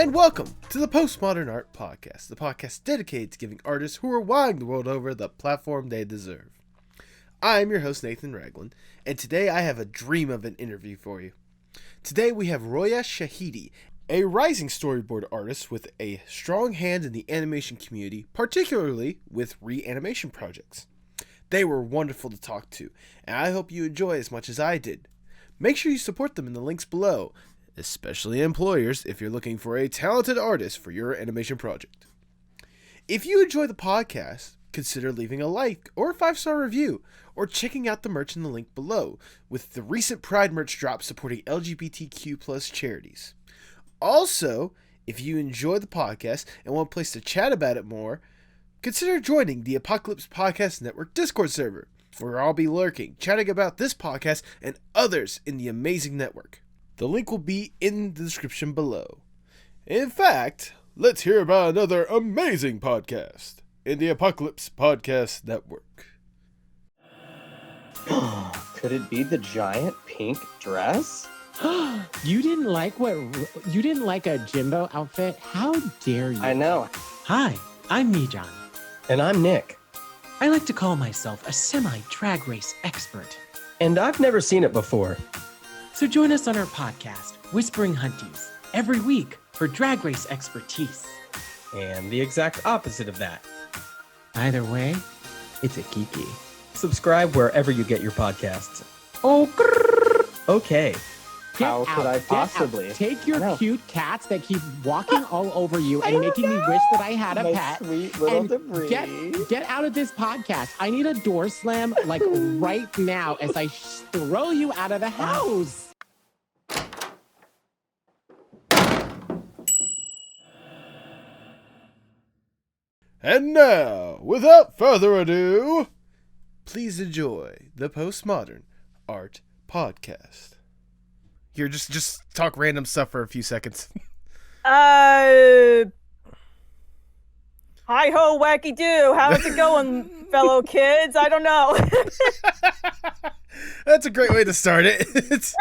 And welcome to the Postmodern Art Podcast, the podcast dedicated to giving artists who are wilding the world over the platform they deserve. I'm your host, Nathan Ragland, and today I have a dream of an interview for you. Today we have Roya Shahidi, a rising storyboard artist with a strong hand in the animation community, particularly with reanimation projects. They were wonderful to talk to, and I hope you enjoy as much as I did. Make sure you support them in the links below, especially employers if you're looking for a talented artist for your animation project. If you enjoy the podcast, consider leaving a like or a 5-star review, or checking out the merch in the link below, with the recent Pride merch drop supporting LGBTQ+ charities. Also, if you enjoy the podcast and want a place to chat about it more, consider joining the Apocalypse Podcast Network Discord server, where I'll be lurking, chatting about this podcast and others in the amazing network. The link will be in the description below. In fact, let's hear about another amazing podcast in the Apocalypse Podcast Network. Could it be the giant pink dress? You didn't like a Jimbo outfit? How dare you? I know. Hi, I'm Mijan. And I'm Nick. I like to call myself a semi-drag race expert. And I've never seen it before. So join us on our podcast, Whispering Hunties, every week for drag race expertise. And the exact opposite of that. Either way, it's a geeky. Subscribe wherever you get your podcasts. Oh, Okay. How could I possibly? Take your cute cats that keep walking all over you and making me wish that I had a My pet. sweet little And debris. get out of this podcast. I need a door slam like right now as I throw you out of the house. And now, without further ado, please enjoy the Postmodern Art Podcast. Here, just talk random stuff for a few seconds. Hi ho, wacky do. How's it going, fellow kids? I don't know. That's a great way to start it.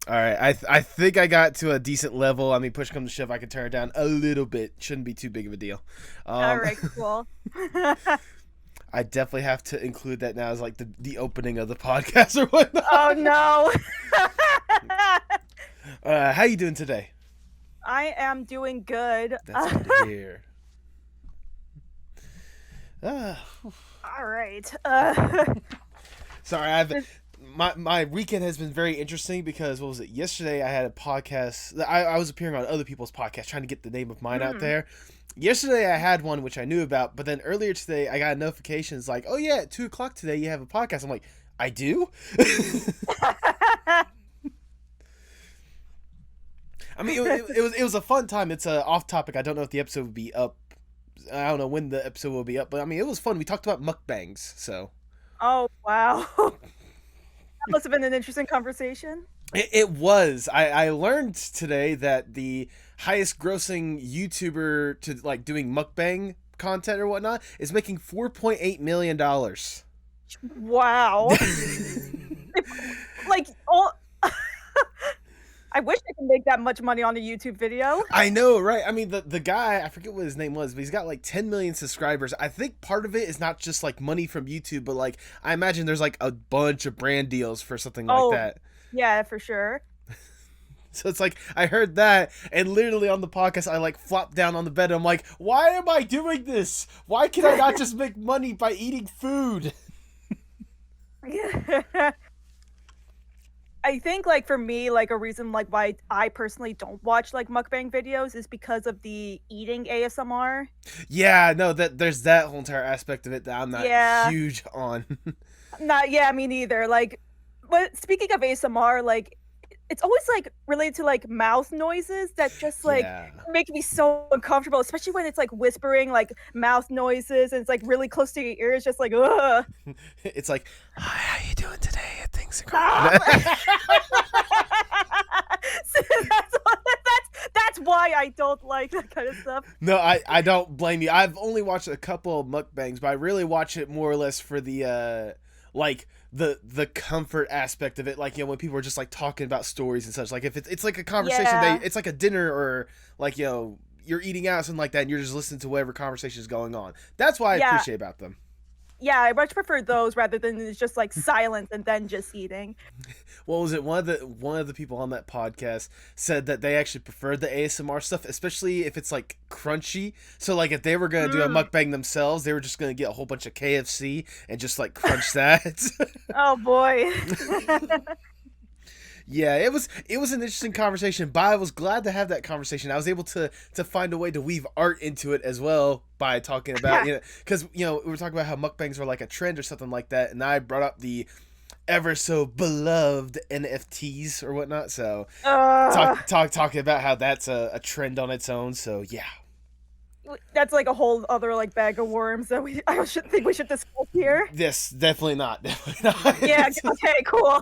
All right, I think I got to a decent level. I mean, push comes to shove, I could turn it down a little bit. Shouldn't be too big of a deal. All right, cool. I definitely have to include that now as like the opening of the podcast or whatnot. Oh no. How you doing today? I am doing good. That's good to hear. All right. Sorry, my weekend has been very interesting because what was it? Yesterday I had a podcast. I was appearing on other people's podcasts trying to get the name of mine out there. Yesterday I had one which I knew about, but then earlier today I got notifications like, "Oh yeah, at 2:00 today you have a podcast." I'm like, "I do?" I mean, it was a fun time. It's off topic. I don't know if the episode would be up. I don't know when the episode will be up, but I mean, it was fun. We talked about mukbangs, so. Oh wow. That must have been an interesting conversation. It was. I learned today that the highest grossing YouTuber to like doing mukbang content or whatnot is making $4.8 million. Wow. Like, I wish I could make that much money on a YouTube video. I know, right? I mean, the guy, I forget what his name was, but he's got like 10 million subscribers. I think part of it is not just like money from YouTube, but like I imagine there's like a bunch of brand deals for something like that. Yeah, for sure. So it's like, I heard that, and literally on the podcast, I like flopped down on the bed, and I'm like, why am I doing this? Why can I not just make money by eating food? I think, like, for me, like, a reason, like, why I personally don't watch, like, mukbang videos is because of the eating ASMR. Yeah, no, there's that whole entire aspect of it that I'm not huge on. Me neither. Like, but speaking of ASMR, like, it's always like related to like mouth noises that just like make me so uncomfortable, especially when it's like whispering like mouth noises and it's like really close to your ears, just like ugh. It's like, hi, how you doing today? Things are going. That's why I don't like that kind of stuff. No, I don't blame you. I've only watched a couple of mukbangs, but I really watch it more or less for the like the comfort aspect of it, like, you know, when people are just like talking about stories and such, like if it's like a conversation, it's like a dinner, or like, you know, you're eating out, something like that, and you're just listening to whatever conversation is going on. That's what I appreciate about them. Yeah, I much prefer those rather than it's just like silence and then just eating. What was it? One of the people on that podcast said that they actually preferred the ASMR stuff, especially if it's like crunchy. So like if they were gonna do a mukbang themselves, they were just gonna get a whole bunch of KFC and just like crunch that. Oh boy. Yeah, it was an interesting conversation, but I was glad to have that conversation. I was able to find a way to weave art into it as well by talking about, you know, because, you know, we were talking about how mukbangs were like a trend or something like that, and I brought up the ever so beloved NFTs or whatnot. So talking about how that's a trend on its own. So yeah. That's like a whole other like bag of worms that I should think we should discuss here. Yes, definitely not. Yeah, okay, cool.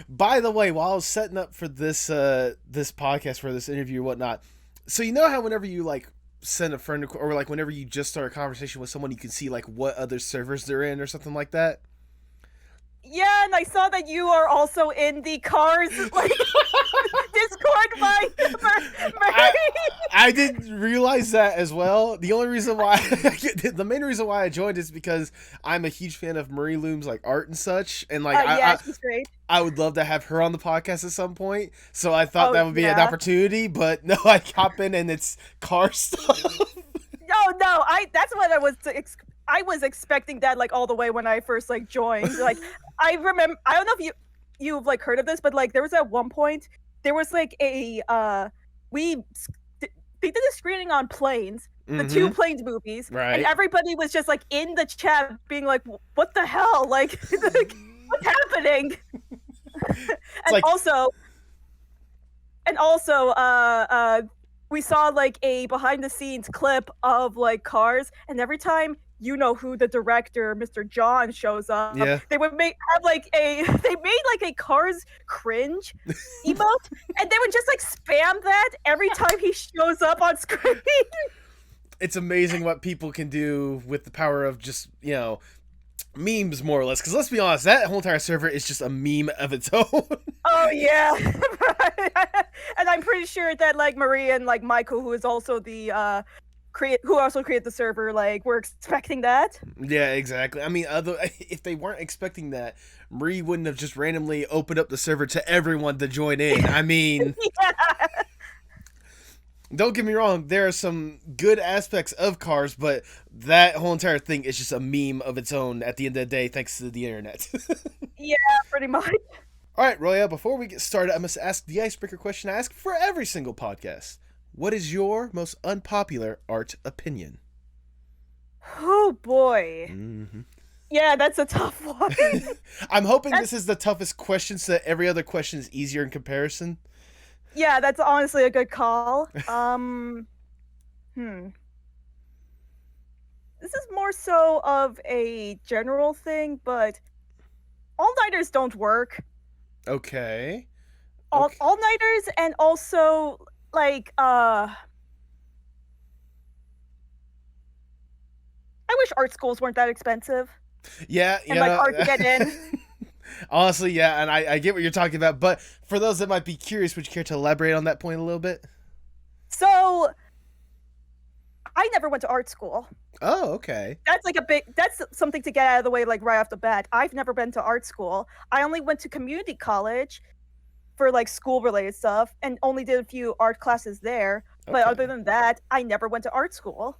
By the way, while I was setting up for this this podcast, for this interview and whatnot, so you know how whenever you like send a friend, or like whenever you just start a conversation with someone, you can see like what other servers they're in or something like that? Yeah, and I saw that you are also in the Cars like Discord by Murray. I didn't realize that as well. The only reason why, the main reason why I joined is because I'm a huge fan of Marie Loom's like art and such, and like she's great. I would love to have her on the podcast at some point. So I thought that would be an opportunity, but no, I hop in and it's car stuff. No, that's what I was expecting that like all the way when I first like joined. Like I remember, I don't know if you've like heard of this, but like there was at one point there was like a they did a screening on Planes, the two Planes movies, right? And everybody was just like in the chat being like, "What the hell? Like, what's happening?" And also, we saw like a behind the scenes clip of like Cars, and every time you know who the director, Mr. John, shows up, they would made like a Cars cringe emote, and they would just like spam that every time he shows up on screen. It's amazing what people can do with the power of just, you know, memes, more or less, because let's be honest, that whole entire server is just a meme of its own. Oh yeah. And I'm pretty sure that like Maria and like Michael, who is also the who also created the server, like we're expecting that. Yeah, exactly. I mean, if they weren't expecting that, Marie wouldn't have just randomly opened up the server to everyone to join in. I mean, don't get me wrong, there are some good aspects of Cars, but that whole entire thing is just a meme of its own at the end of the day, thanks to the internet. Yeah, pretty much. All right, Roya, before we get started, I must ask the icebreaker question I ask for every single podcast. What is your most unpopular art opinion? Oh, boy. Yeah, that's a tough one. I'm hoping this is the toughest question so that every other question is easier in comparison. Yeah, that's honestly a good call. This is more so of a general thing, but all-nighters don't work. Okay. All-nighters, and also like I wish art schools weren't that expensive. Yeah, and like hard to get in. Honestly, yeah, and I get what you're talking about, but for those that might be curious, would you care to elaborate on that point a little bit? So, I never went to art school. Oh, okay. That's something to get out of the way, like right off the bat. I've never been to art school. I only went to community college for like school-related stuff, and only did a few art classes there. Okay. But other than that, I never went to art school.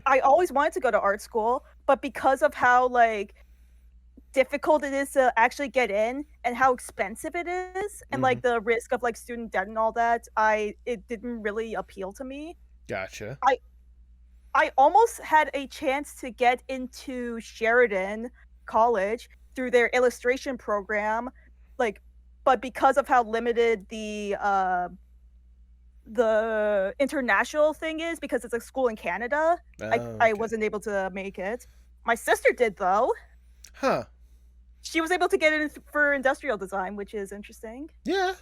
I always wanted to go to art school, but because of how like difficult it is to actually get in and how expensive it is, and like the risk of like student debt and all that, it didn't really appeal to me. Gotcha. I almost had a chance to get into Sheridan College through their illustration program, like, but because of how limited the international thing is, because it's a school in Canada, I wasn't able to make it. My sister did though. Huh. She was able to get in for industrial design, which is interesting. Yeah.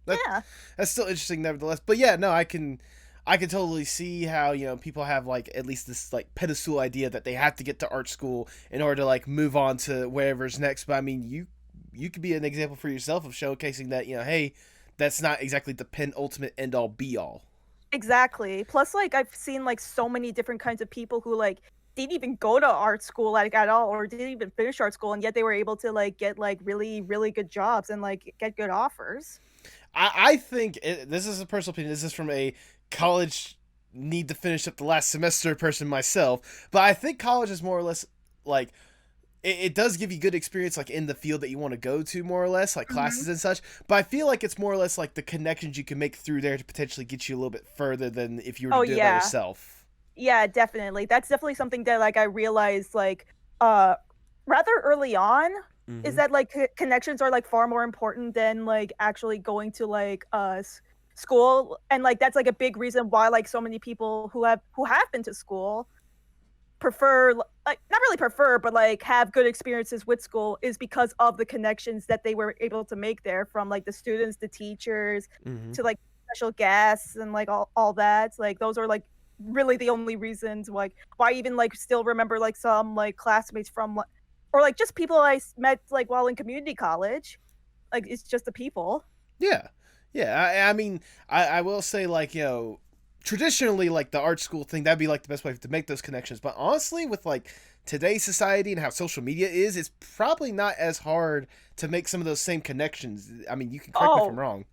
That's still interesting nevertheless. But yeah, no, I can I can totally see how, people have like at least this like pedestal idea that they have to get to art school in order to like move on to wherever's next. But I mean, you could be an example for yourself of showcasing that, hey, that's not exactly the penultimate end all be all. Exactly. Plus, like, I've seen like so many different kinds of people who like didn't even go to art school like at all, or didn't even finish art school, and yet they were able to like get like really, really good jobs and like get good offers. I think this is a personal opinion. This is from a college need to finish up the last semester person myself, but I think college is more or less like it does give you good experience like in the field that you want to go to, more or less, like classes and such, but I feel like it's more or less like the connections you can make through there to potentially get you a little bit further than if you were to do it by yourself. Yeah, definitely. That's definitely something that like I realized like rather early on, is that like connections are like far more important than like actually going to like school, and like that's like a big reason why like so many people who have been to school prefer, like, not really prefer, but like have good experiences with school, is because of the connections that they were able to make there, from like the students, the teachers, to like special guests, and like all that. Like those are like really the only reasons like why I even like still remember like some like classmates from, or like just people I met like while in community college. Like it's just the people. Yeah. I mean, I will say, like, traditionally, like the art school thing, that'd be like the best way to make those connections. But honestly, with like today's society and how social media is, it's probably not as hard to make some of those same connections. I mean, you can correct me if I'm wrong.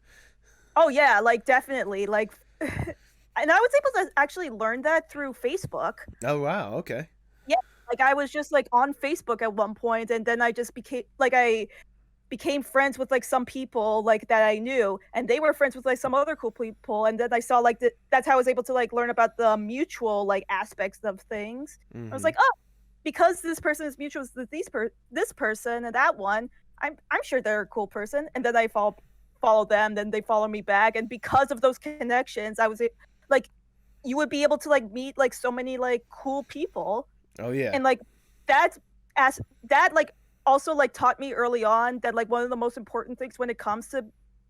Oh yeah, like definitely. Like and I was able to actually learn that through Facebook. Oh wow, okay. Yeah, like I was just like on Facebook at one point, and then I just became friends with like some people like that I knew, and they were friends with like some other cool people, and then I saw like that's how I was able to like learn about the mutual like aspects of things. I was like, oh, because this person is mutual with this person and that one, I'm sure they're a cool person, and then I follow them, then they follow me back, and because of those connections, I was like, you would be able to like meet like so many like cool people. Oh yeah. And like that like also like taught me early on that like one of the most important things when it comes to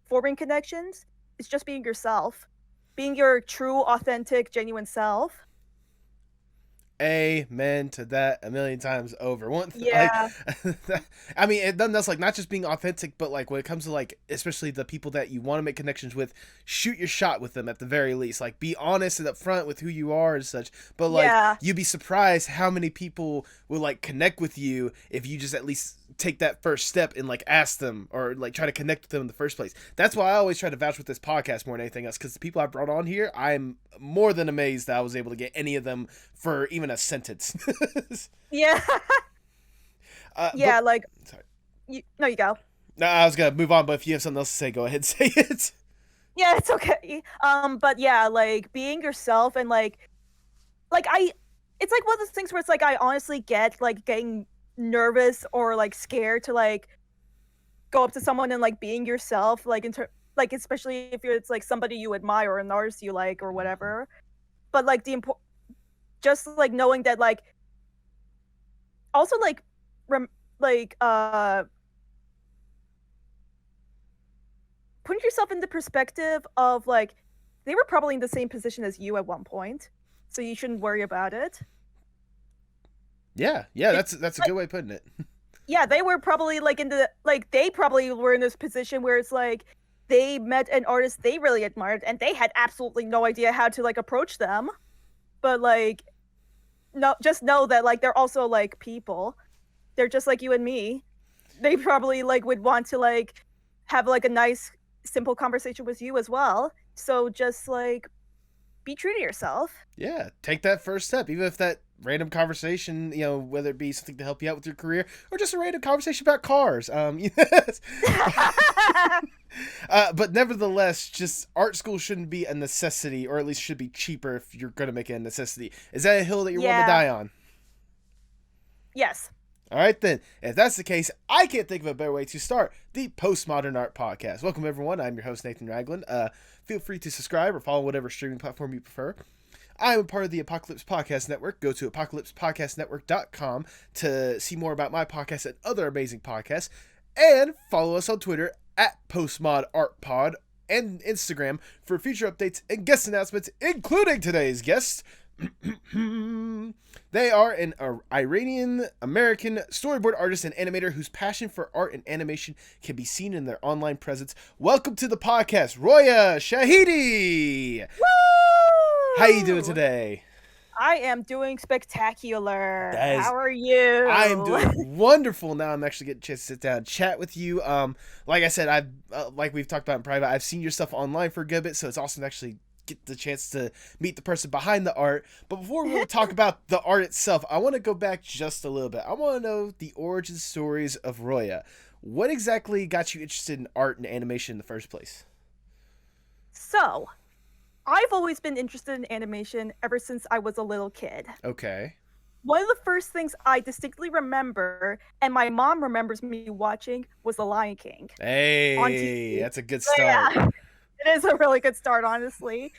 forming connections is just being yourself, being your true, authentic, genuine self. Amen to that a million times over. Yeah. Like, I mean, that's like not just being authentic, but like when it comes to like, especially the people that you want to make connections with, shoot your shot with them at the very least. Like, be honest and upfront with who you are and such. But like, you'd be surprised how many people will like connect with you if you just at least take that first step and like ask them, or like try to connect with them in the first place. That's why I always try to vouch with this podcast more than anything else, because the people I brought on here, I'm more than amazed that I was able to get any of them for even a sentence. Yeah. Yeah, but, like, sorry. You go. No, I was gonna move on, but if you have something else to say, go ahead and say it. Yeah, it's okay. But yeah, like being yourself, and like it's like one of those things where it's like I honestly get like getting nervous or like scared to like go up to someone and like being yourself, like like especially if it's like somebody you admire or an artist you like or whatever. But like just like knowing that like also like putting yourself in the perspective of like they were probably in the same position as you at one point, so you shouldn't worry about it. Yeah, that's a good way of putting it. Yeah, they were probably like they probably were in this position where it's like they met an artist they really admired and they had absolutely no idea how to like approach them. But like just know that like they're also like people. They're just like you and me. They probably like would want to like have like a nice simple conversation with you as well. So just like be true to yourself. Yeah, take that first step, even if that random conversation, whether it be something to help you out with your career or just a random conversation about cars. But nevertheless, just art school shouldn't be a necessity, or at least should be cheaper if you're going to make it a necessity. Is that a hill that you're willing to die on? Yes. All right, then. If that's the case, I can't think of a better way to start the Postmodern Art Podcast. Welcome, everyone. I'm your host, Nathan Ragland. Feel free to subscribe or follow whatever streaming platform you prefer. I'm a part of the Apocalypse Podcast Network. Go to apocalypsepodcastnetwork.com to see more about my podcast and other amazing podcasts. And follow us on Twitter at PostmodArtPod and Instagram for future updates and guest announcements, including today's guest. They are an Iranian-American storyboard artist and animator whose passion for art and animation can be seen in their online presence. Welcome to the podcast, Roya Shahidi! Woo! How you doing today? I am doing spectacular. How are you? I'm doing wonderful. Now I'm actually getting a chance to sit down and chat with you. Like I said, I've like we've talked about in private, I've seen your stuff online for a good bit, so it's awesome to actually get the chance to meet the person behind the art. But before we really talk about the art itself, I want to go back just a little bit. I want to know the origin stories of Roya. What exactly got you interested in art and animation in the first place? So, I've always been interested in animation ever since I was a little kid. Okay. One of the first things I distinctly remember, and my mom remembers me watching, was The Lion King. Hey, that's a good start. Yeah, it is a really good start, honestly.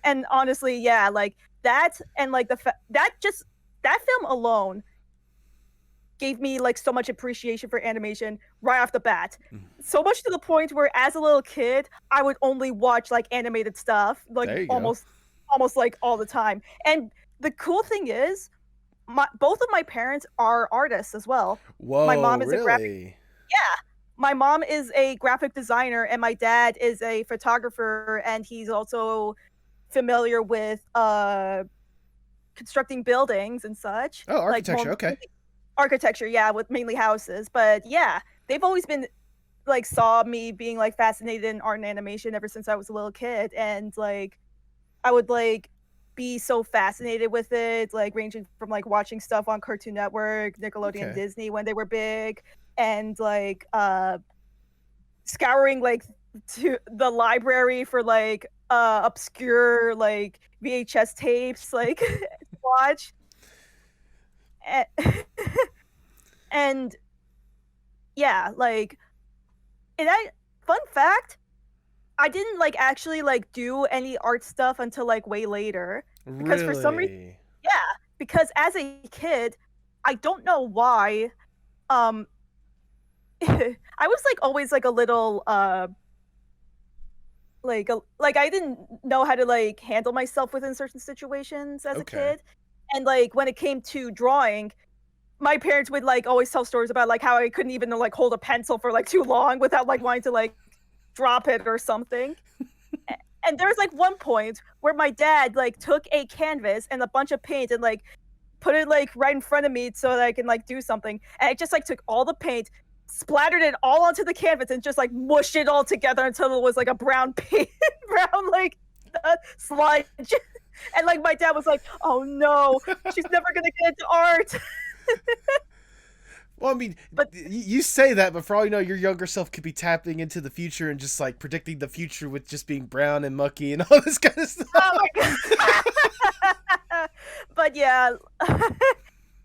And honestly, yeah, like that, and like that film alone gave me like so much appreciation for animation right off the bat. So much to the point where as a little kid, I would only watch like animated stuff, like almost like all the time. And the cool thing is, both of my parents are artists as well. Whoa, my mom is really? My mom is a graphic designer and my dad is a photographer, and he's also familiar with constructing buildings and such. Oh, architecture, like, okay. Architecture, yeah, with mainly houses. But yeah, they've always been like saw me being like fascinated in art and animation ever since I was a little kid, and like I would like be so fascinated with it, like ranging from like watching stuff on Cartoon Network, Nickelodeon, Disney when they were big, and like scouring like to the library for like obscure like VHS tapes like to watch. And yeah, like, and fun fact, I didn't like actually like do any art stuff until like way later, because for some reason, because as a kid, I don't know why, I was like always like a little like I didn't know how to like handle myself within certain situations as a kid. And like when it came to drawing, my parents would like always tell stories about like how I couldn't even like hold a pencil for like too long without like wanting to like drop it or something. And there was like one point where my dad like took a canvas and a bunch of paint and like put it like right in front of me so that I can like do something. And I just like took all the paint, splattered it all onto the canvas, and just like mushed it all together until it was like a brown paint, brown like sludge. And like my dad was like, "Oh no, she's never gonna get into art." Well, I mean, but you say that, but for all you know, your younger self could be tapping into the future and just like predicting the future with just being brown and mucky and all this kind of stuff. Oh my god! But yeah,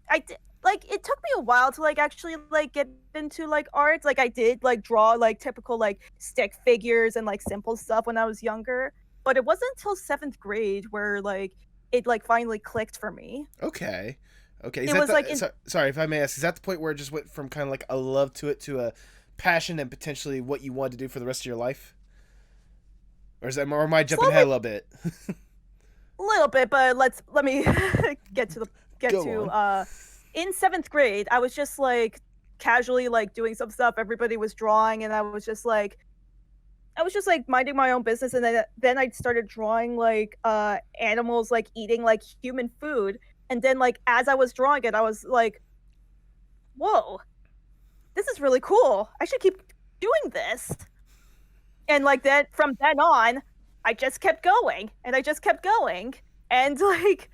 like it took me a while to like actually like get into like art. Like I did like draw like typical like stick figures and like simple stuff when I was younger. But it wasn't until 7th grade where like it like finally clicked for me. Okay. Is it that was like sorry if I may ask, is that the point where it just went from kind of like a love to it to a passion and potentially what you wanted to do for the rest of your life? Or am I jumping ahead a little bit? A little bit, but let me get to in 7th grade, I was just like casually like doing some stuff. Everybody was drawing, and I was just like minding my own business, and then I started drawing like animals like eating like human food. And then like as I was drawing it, I was like, whoa, this is really cool. I should keep doing this. And like that from then on, I just kept going, and I just kept going. And like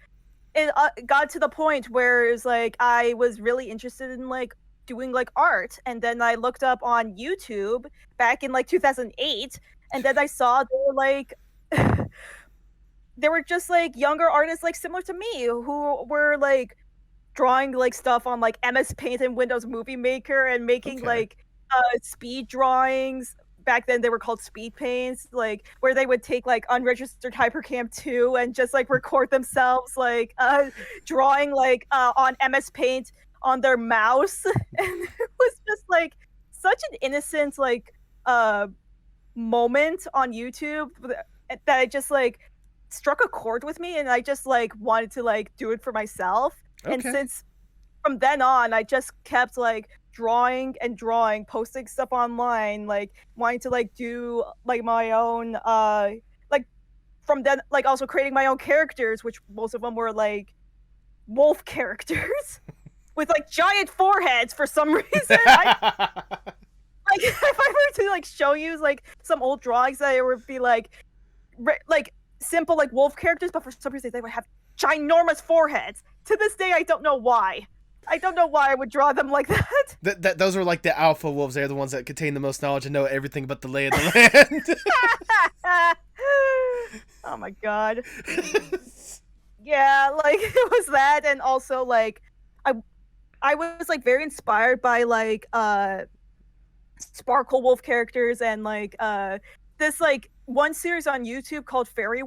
it got to the point where it was like I was really interested in like doing like art. And then I looked up on YouTube back in like 2008, and then I saw they were like there were just like younger artists like similar to me who were like drawing like stuff on like MS Paint and Windows Movie Maker and making like speed drawings. Back then they were called speed paints, like where they would take like unregistered Hypercam 2 and just like record themselves like drawing like on MS Paint on their mouse. And it was just like such an innocent like moment on YouTube that I just like struck a chord with me, and I just like wanted to like do it for myself. And Okay. since from then on, I just kept like drawing and drawing, posting stuff online, like wanting to like do like my own like from then like also creating my own characters, which most of them were like wolf characters with like giant foreheads for some reason. Like if I were to like show you like some old drawings, that it would be like like simple like wolf characters, but for some reason they would have ginormous foreheads. To this day, I don't know why. I don't know why I would draw them like that. Those were like the alpha wolves. They're the ones that contain the most knowledge and know everything about the lay of the land. Oh my god. Yeah, like it was that, and also like I was like very inspired by like Sparkle Wolf characters, and like this like one series on YouTube called Fairy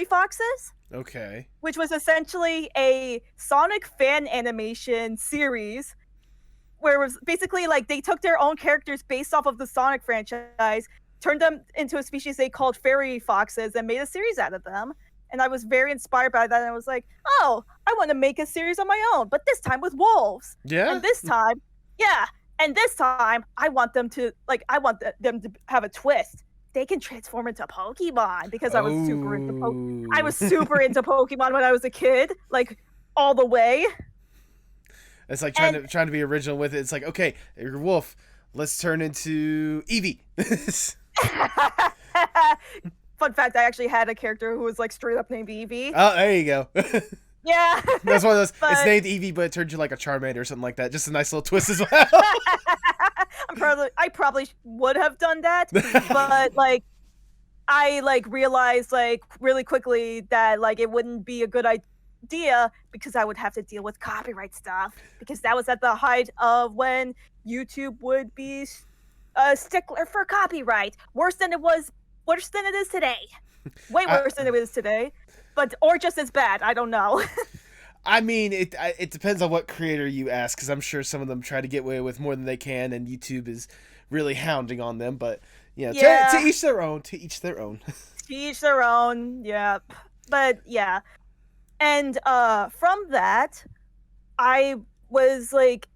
Foxes. Okay. Which was essentially a Sonic fan animation series where it was basically like they took their own characters based off of the Sonic franchise, turned them into a species they called fairy foxes, and made a series out of them. And I was very inspired by that, and I was like, oh, I want to make a series on my own, but this time with wolves. Yeah. And this time, I want them to them to have a twist. They can transform into Pokemon, because I was super into Pokemon when I was a kid, like all the way. It's like trying to be original with it. It's like, okay, you're a wolf. Let's turn into Eevee. Fun fact, I actually had a character who was like straight up named Eevee. Oh, there you go. Yeah. That's one of those. It's named Eevee, but it turned you like a Charmander or something like that. Just a nice little twist as well. I probably would have done that, but like I like realized like really quickly that like it wouldn't be a good idea, because I would have to deal with copyright stuff, because that was at the height of when YouTube would be a stickler for copyright, worse than it is today. Way worse than it is today, but or just as bad. I don't know. I mean, it depends on what creator you ask, because I'm sure some of them try to get away with more than they can, and YouTube is really hounding on them. But to each their own. To each their own. To each their own. Yeah, but yeah, and from that, I was like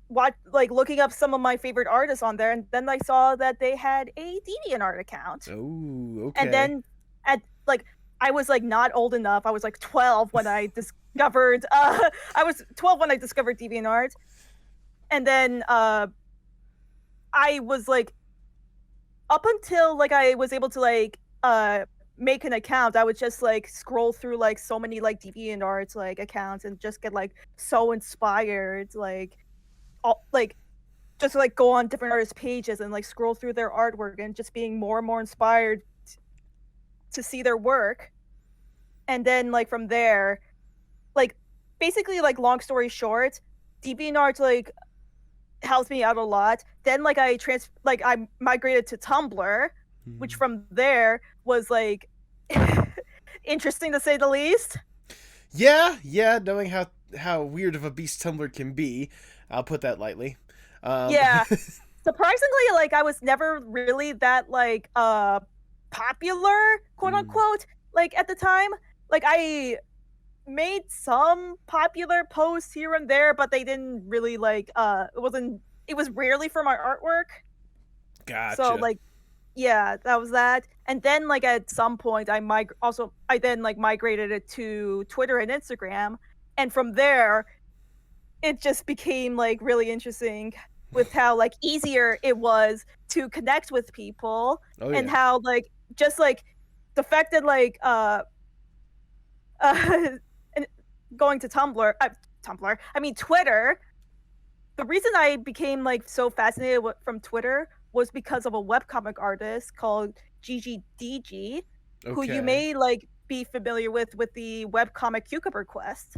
looking up some of my favorite artists on there, and then I saw that they had a DeviantArt account. Oh, okay. And then I was like not old enough. I was like 12 when I discovered DeviantArt. And then I was like, up until like I was able to like make an account, I would just like scroll through like so many like DeviantArt like accounts and just get like so inspired, like just like go on different artists' pages and like scroll through their artwork and just being more and more inspired to see their work. And then like from there, like basically like long story short, DeviantArt like helped me out a lot. Then like I migrated to Tumblr, which from there was like interesting to say the least. Yeah, knowing how weird of a beast Tumblr can be, I'll put that lightly. Yeah. Surprisingly, like I was never really that like popular, quote unquote, like at the time. Like I made some popular posts here and there, but they didn't really like it was rarely for my artwork. Gotcha. So like yeah, that was that. And then like at some point I then like migrated it to Twitter and Instagram, and from there it just became like really interesting with how like easier it was to connect with people. And how like just like the fact that like going to Twitter, the reason I became like so fascinated from Twitter was because of a webcomic artist called GGDG, who you may like be familiar with the webcomic Cucumber Quest.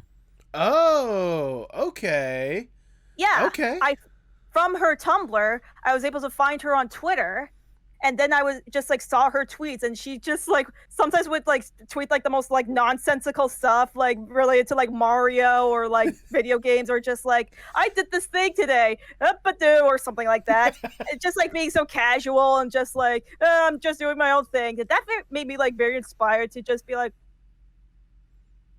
Oh, okay. Yeah. Okay. From her Tumblr, I was able to find her on Twitter, and then I was just like saw her tweets, and she just like sometimes would like tweet like the most like nonsensical stuff like related to like Mario or like video games, or just like I did this thing today, or something like that. It's just like being so casual and just like I'm just doing my own thing. That made me like very inspired to just be like,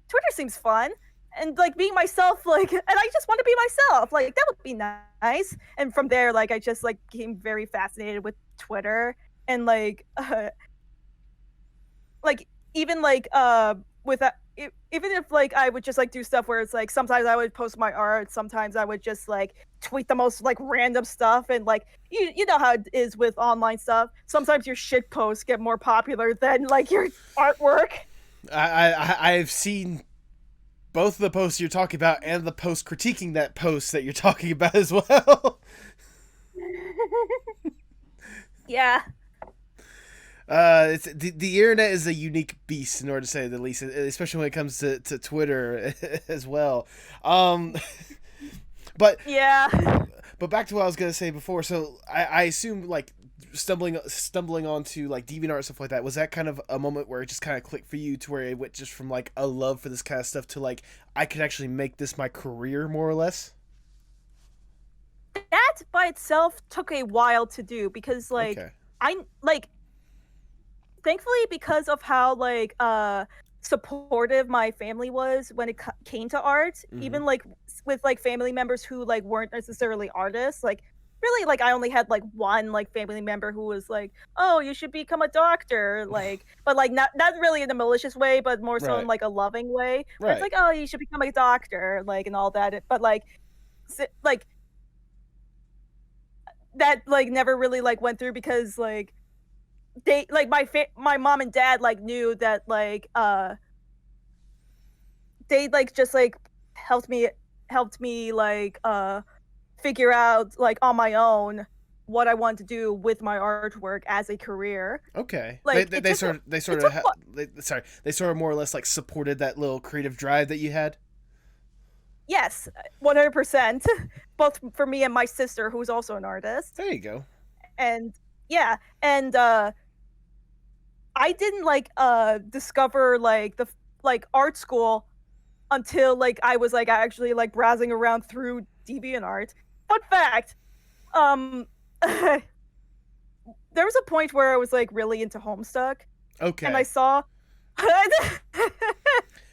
Twitter seems fun. And like being myself, like, and I just want to be myself, like that would be nice. And from there, like I just like became very fascinated with Twitter, and like even like with even if like I would just like do stuff where it's like sometimes I would post my art, sometimes I would just like tweet the most like random stuff, and like you know how it is with online stuff. Sometimes your shit posts get more popular than like your artwork. I've seen both the posts you're talking about and the post critiquing that post that you're talking about as well. Yeah. It's the internet is a unique beast, in order to say the least, especially when it comes to Twitter as well. But yeah. But back to what I was gonna say before. So I assume like stumbling onto like DeviantArt and stuff like that, was that kind of a moment where it just kind of clicked for you, to where it went just from like a love for this kind of stuff to like I could actually make this my career, more or less? That by itself took a while to do, because like I like thankfully, because of how like supportive my family was when it came to art, even like with like family members who like weren't necessarily artists, like really like I only had like one like family member who was like, oh, you should become a doctor, like, but like not really in a malicious way, but more so in like a loving way, where it's like, oh, you should become a doctor, like, and all that. But like like that like never really like went through, because like they like my mom and dad like knew that like they like just like helped me like figure out like on my own what I wanted to do with my artwork as a career. Okay. Like they sort of more or less like supported that little creative drive that you had. Yes, 100%. Both for me and my sister, who's also an artist. There you go. And yeah, and I didn't like discover like the like art school until like I was like actually like browsing around through DeviantArt. Fun fact, there was a point where I was like really into Homestuck. Okay. And I saw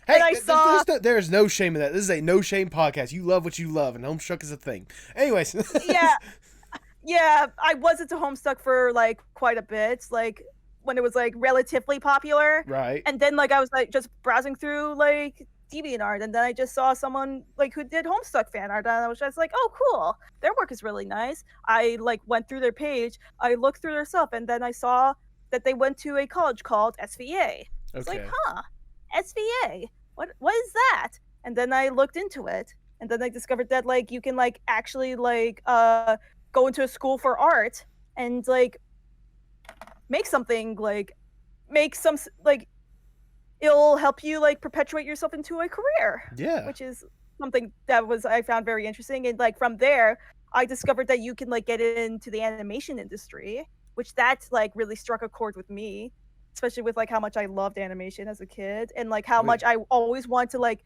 Hey, and I saw there's no shame in that. This is a no shame podcast. You love what you love, and Homestuck is a thing. Anyways. Yeah, I was into Homestuck for like quite a bit, like when it was like relatively popular. Right. And then like I was like just browsing through like DeviantArt, and then I just saw someone like who did Homestuck fan art, and I was just like, oh cool, their work is really nice. I like went through their page, I looked through their stuff, and then I saw that they went to a college called SVA. It's like, SVA, what is that? And then I looked into it, and then I discovered that like you can like actually like go into a school for art and like make something, like make some like it'll help you like perpetuate yourself into a career. Yeah. Which is something that I found very interesting. And like from there, I discovered that you can like get into the animation industry, which that's like really struck a chord with me, especially with like how much I loved animation as a kid, and like how much I always want to like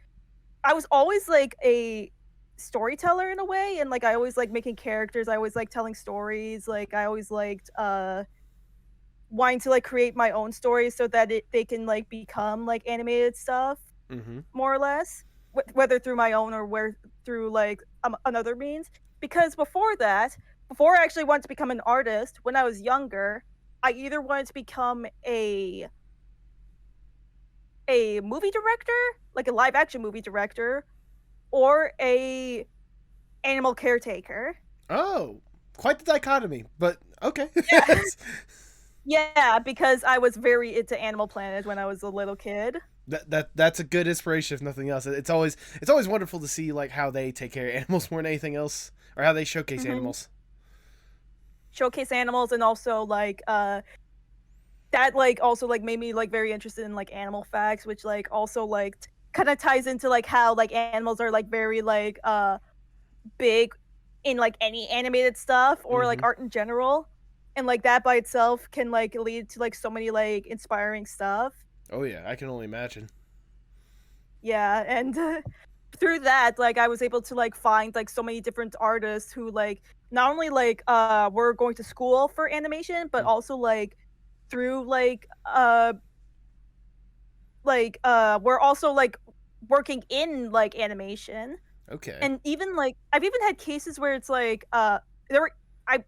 I was always like a storyteller in a way, and like I always like making characters, I always like telling stories, like I always liked wanting to like create my own stories so that they can like become like animated stuff, more or less, whether through my own or through like another means. Because before I actually wanted to become an artist, when I was younger, I either wanted to become a movie director, like a live action movie director, or a animal caretaker. Oh, quite the dichotomy, but okay. Yeah. Yeah, because I was very into Animal Planet when I was a little kid. That's a good inspiration, if nothing else. It's always wonderful to see like how they take care of animals more than anything else, or how they showcase animals. Showcase animals, and also like that like also like made me like very interested in like animal facts, which like also like kind of ties into like how like animals are like very like big in like any animated stuff or like art in general. and like that by itself can like lead to like so many like inspiring stuff. Oh yeah, I can only imagine. Yeah, and through that, like I was able to like find like so many different artists who like not only like were going to school for animation, but Mm. also like through we're also like working in like animation. Okay. And even like I've even had cases where it's like there were I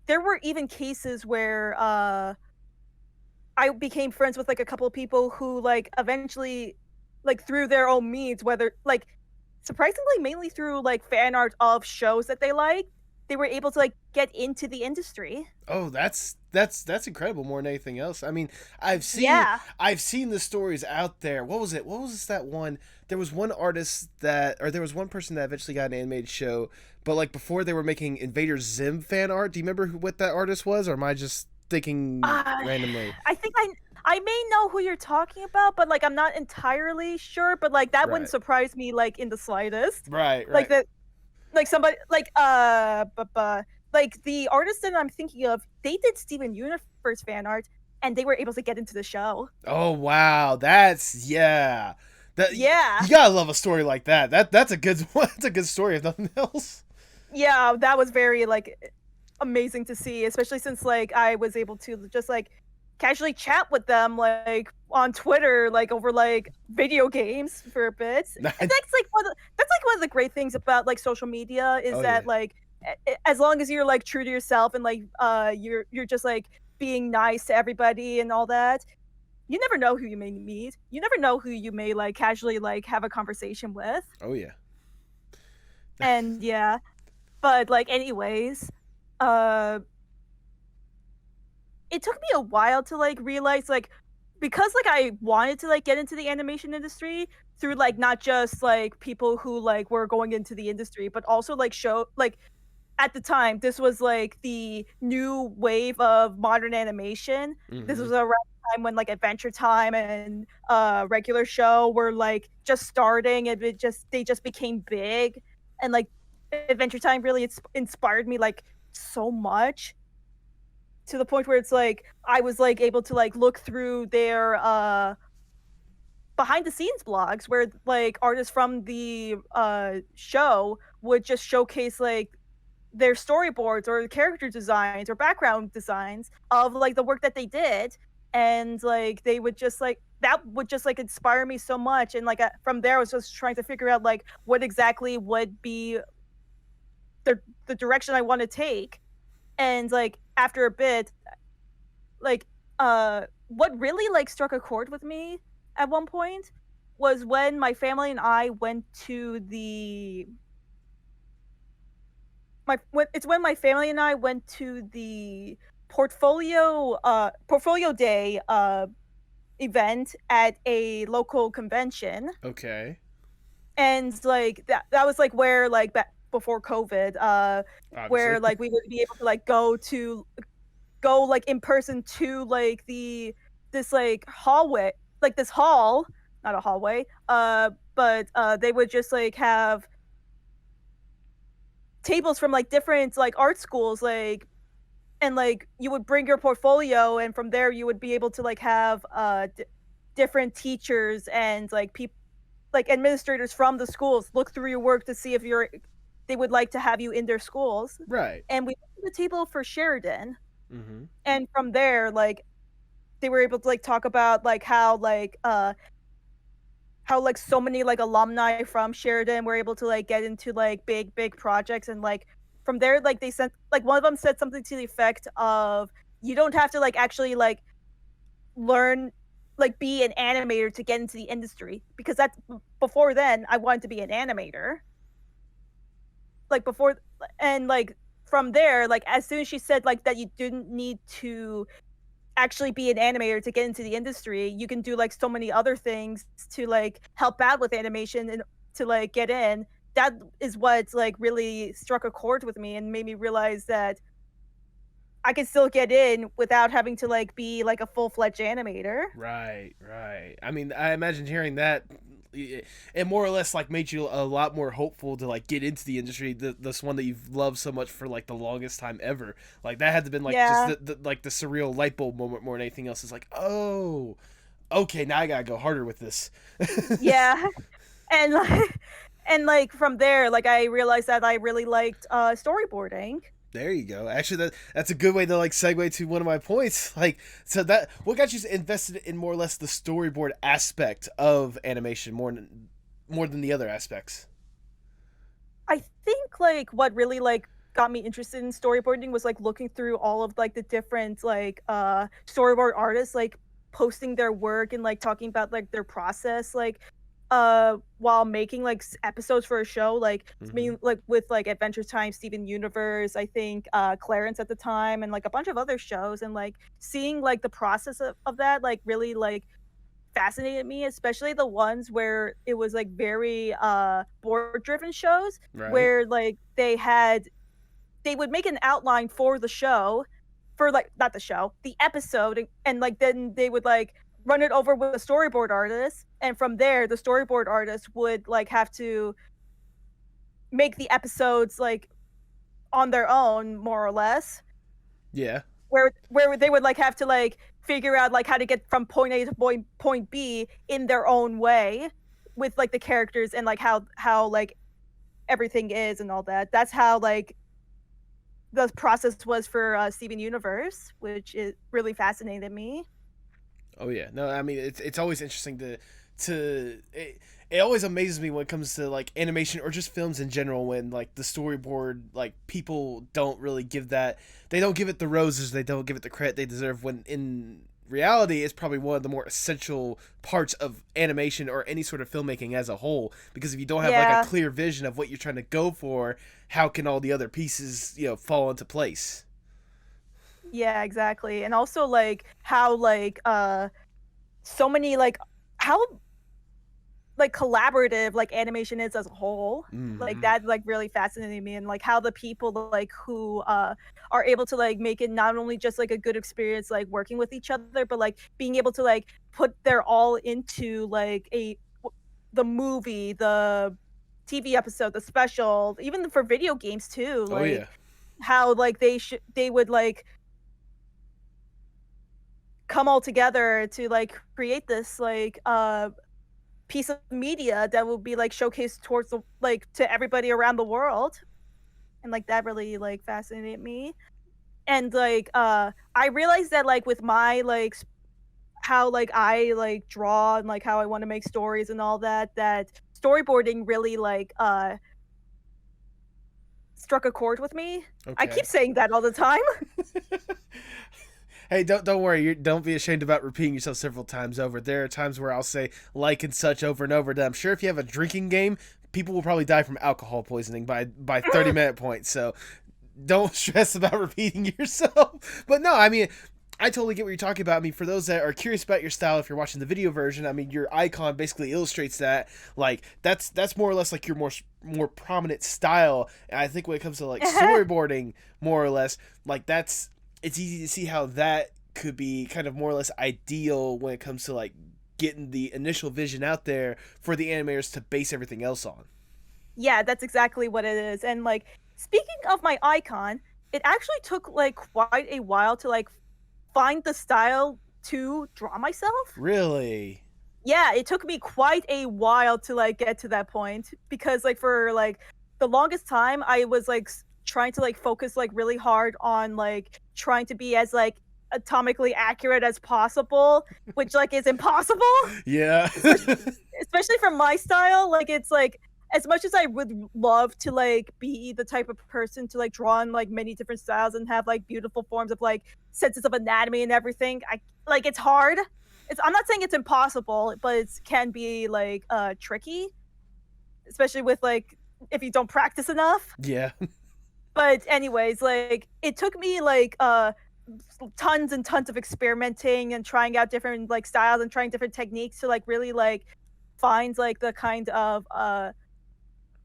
there were even cases where I became friends with like a couple of people who like eventually like through their own means, whether like surprisingly mainly through like fan art of shows that they like, they were able to like get into the industry. Oh, that's incredible more than anything else. I mean, Yeah. I've seen the stories out there. What was it? What was that one? There was one artist that, or there was one person that eventually got an animated show, but like before they were making Invader Zim fan art. Do you remember what that artist was, or am I just thinking Uh, randomly? I think I may know who you're talking about, but like I'm not entirely sure, but like that wouldn't Right. surprise me like in the slightest. Right. Like Right. that like somebody like the artist that I'm thinking of, they did Steven Universe fan art and they were able to get into the show. Oh wow, that's yeah. That Yeah. you gotta love a story like that. That's a good that's a good story if nothing else. Yeah, that was very like amazing to see, especially since like I was able to just like casually chat with them like on Twitter, like over like video games for a bit. And that's like one of the great things about like social media is Oh yeah. that like as long as you're like true to yourself and like you're just like being nice to everybody and all that, you never know who you may meet. You never know who you may like casually like have a conversation with. Oh yeah. And yeah, but like anyways, uh it took me a while to like realize like because like I wanted to like get into the animation industry through like not just like people who like were going into the industry, but also like show like at the time this was like the new wave of modern animation. This Mm-hmm. was around the time when like Adventure Time and regular show were like just starting and they just became big, and like Adventure Time really inspired me like so much to the point where it's like I was like able to like look through their behind the scenes blogs where like artists from the show would just showcase like their storyboards or character designs or background designs of like the work that they did, and like they would just like that would just like inspire me so much, and like from there I was just trying to figure out like what exactly would be the direction I want to take. And like after a bit, like what really like struck a chord with me at one point was when my family and I went to the it's when my family and I went to the portfolio day event at a local convention. Okay. And like that was like where like back before COVID Obviously. where like we would be able to like go like in person to like this like hallway, like this hall, not a hallway, but they would just like have tables from like different like art schools, like, and like you would bring your portfolio and from there you would be able to like have different teachers and like people like administrators from the schools look through your work to see if they would like to have you in their schools. Right. And we went to the table for Sheridan, Mm-hmm. and from there like they were able to like talk about like how like so many like alumni from Sheridan were able to like get into like big projects, and like from there like they sent like one of them said something to the effect of you don't have to like actually like learn like be an animator to get into the industry, because that's before then I wanted to be an animator like before. And like from there, like as soon as she said like that you didn't need to actually be an animator to get into the industry, you can do like so many other things to like help out with animation and to like get in. That is what like really struck a chord with me and made me realize that I can still get in without having to like be like a full-fledged animator. Right. Right. I mean, I imagine hearing that it more or less like made you a lot more hopeful to like get into the industry, this one that you've loved so much for like the longest time ever. Like that had to been like just the like the surreal light bulb moment more than anything else. Is like, oh, okay, now I gotta go harder with this. Yeah, and like from there, like I realized that I really liked storyboarding. There you go. Actually, that's a good way to like segue to one of my points. Like, so that what got you invested in more or less the storyboard aspect of animation more than the other aspects? I think like what really like got me interested in storyboarding was like looking through all of like the different like storyboard artists like posting their work and like talking about like their process like while making like episodes for a show like I mean like with like Adventure Time, Steven Universe, I think Clarence at the time, and like a bunch of other shows, and like seeing like the process of that like really like fascinated me, especially the ones where it was like very board driven shows, Right. where like they would make an outline for the show, for like not the show, the episode, and like then they would like run it over with a storyboard artist, and from there the storyboard artist would like have to make the episodes like on their own more or less. Yeah. Where they would like have to like figure out like how to get from point A to point B in their own way with like the characters and like how like everything is and all that. That's how like the process was for Steven Universe, which is really fascinated me. Oh yeah, no, I mean it's always interesting it always amazes me when it comes to like animation or just films in general when like the storyboard like people don't really give that, they don't give it the roses, they don't give it the credit they deserve, when in reality it's probably one of the more essential parts of animation or any sort of filmmaking as a whole, because if you don't have like a clear vision of what you're trying to go for, how can all the other pieces fall into place? Yeah, exactly. And also like how like so many like how like collaborative like animation is as a whole. Like that like really fascinated me, and like how the people like who are able to like make it not only just like a good experience like working with each other, but like being able to like put their all into like the movie, the TV episode, the special, even for video games too. Like oh yeah, how like they would like come all together to like create this like piece of media that will be like showcased towards the like to everybody around the world. And like that really like fascinated me. And like I realized that like with my like how like I like draw and like how I want to make stories and all that, that storyboarding really like struck a chord with me. okay. I keep saying that all the time. Hey, don't worry. Don't be ashamed about repeating yourself several times over. There are times where I'll say like and such over and over. And I'm sure if you have a drinking game, people will probably die from alcohol poisoning by 30-minute point. So don't stress about repeating yourself. But no, I mean, I totally get what you're talking about. I mean, for those that are curious about your style, if you're watching the video version, I mean, your icon basically illustrates that. Like that's more or less like your more prominent style. And I think when it comes to like storyboarding, more or less, like it's easy to see how that could be kind of more or less ideal when it comes to like getting the initial vision out there for the animators to base everything else on. Yeah, that's exactly what it is. And like speaking of my icon, it actually took like quite a while to like find the style to draw myself. Really? Yeah, it took me quite a while to like get to that point, because like for like the longest time I was like trying to like focus like really hard on like trying to be as like atomically accurate as possible, which like is impossible. Yeah. Especially for my style, like it's like as much as I would love to like be the type of person to like draw in like many different styles and have like beautiful forms of like senses of anatomy and everything, I like it's hard. I'm not saying it's impossible, but it can be like tricky, especially with like if you don't practice enough. Yeah. But anyways, like it took me like tons and tons of experimenting and trying out different like styles and trying different techniques to like really like find like the kind of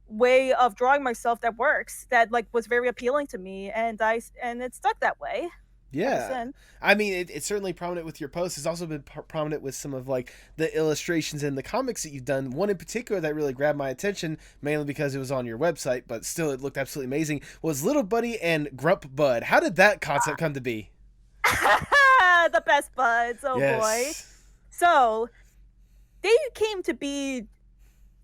way of drawing myself that works, that like was very appealing to me, and it stuck that way. Yeah, I mean, it's certainly prominent with your posts. It's also been prominent with some of like the illustrations and the comics that you've done. One in particular that really grabbed my attention, mainly because it was on your website, but still it looked absolutely amazing, was Little Buddy and Grump Bud. How did that concept come to be? The best buds, oh yes. boy. So they came to be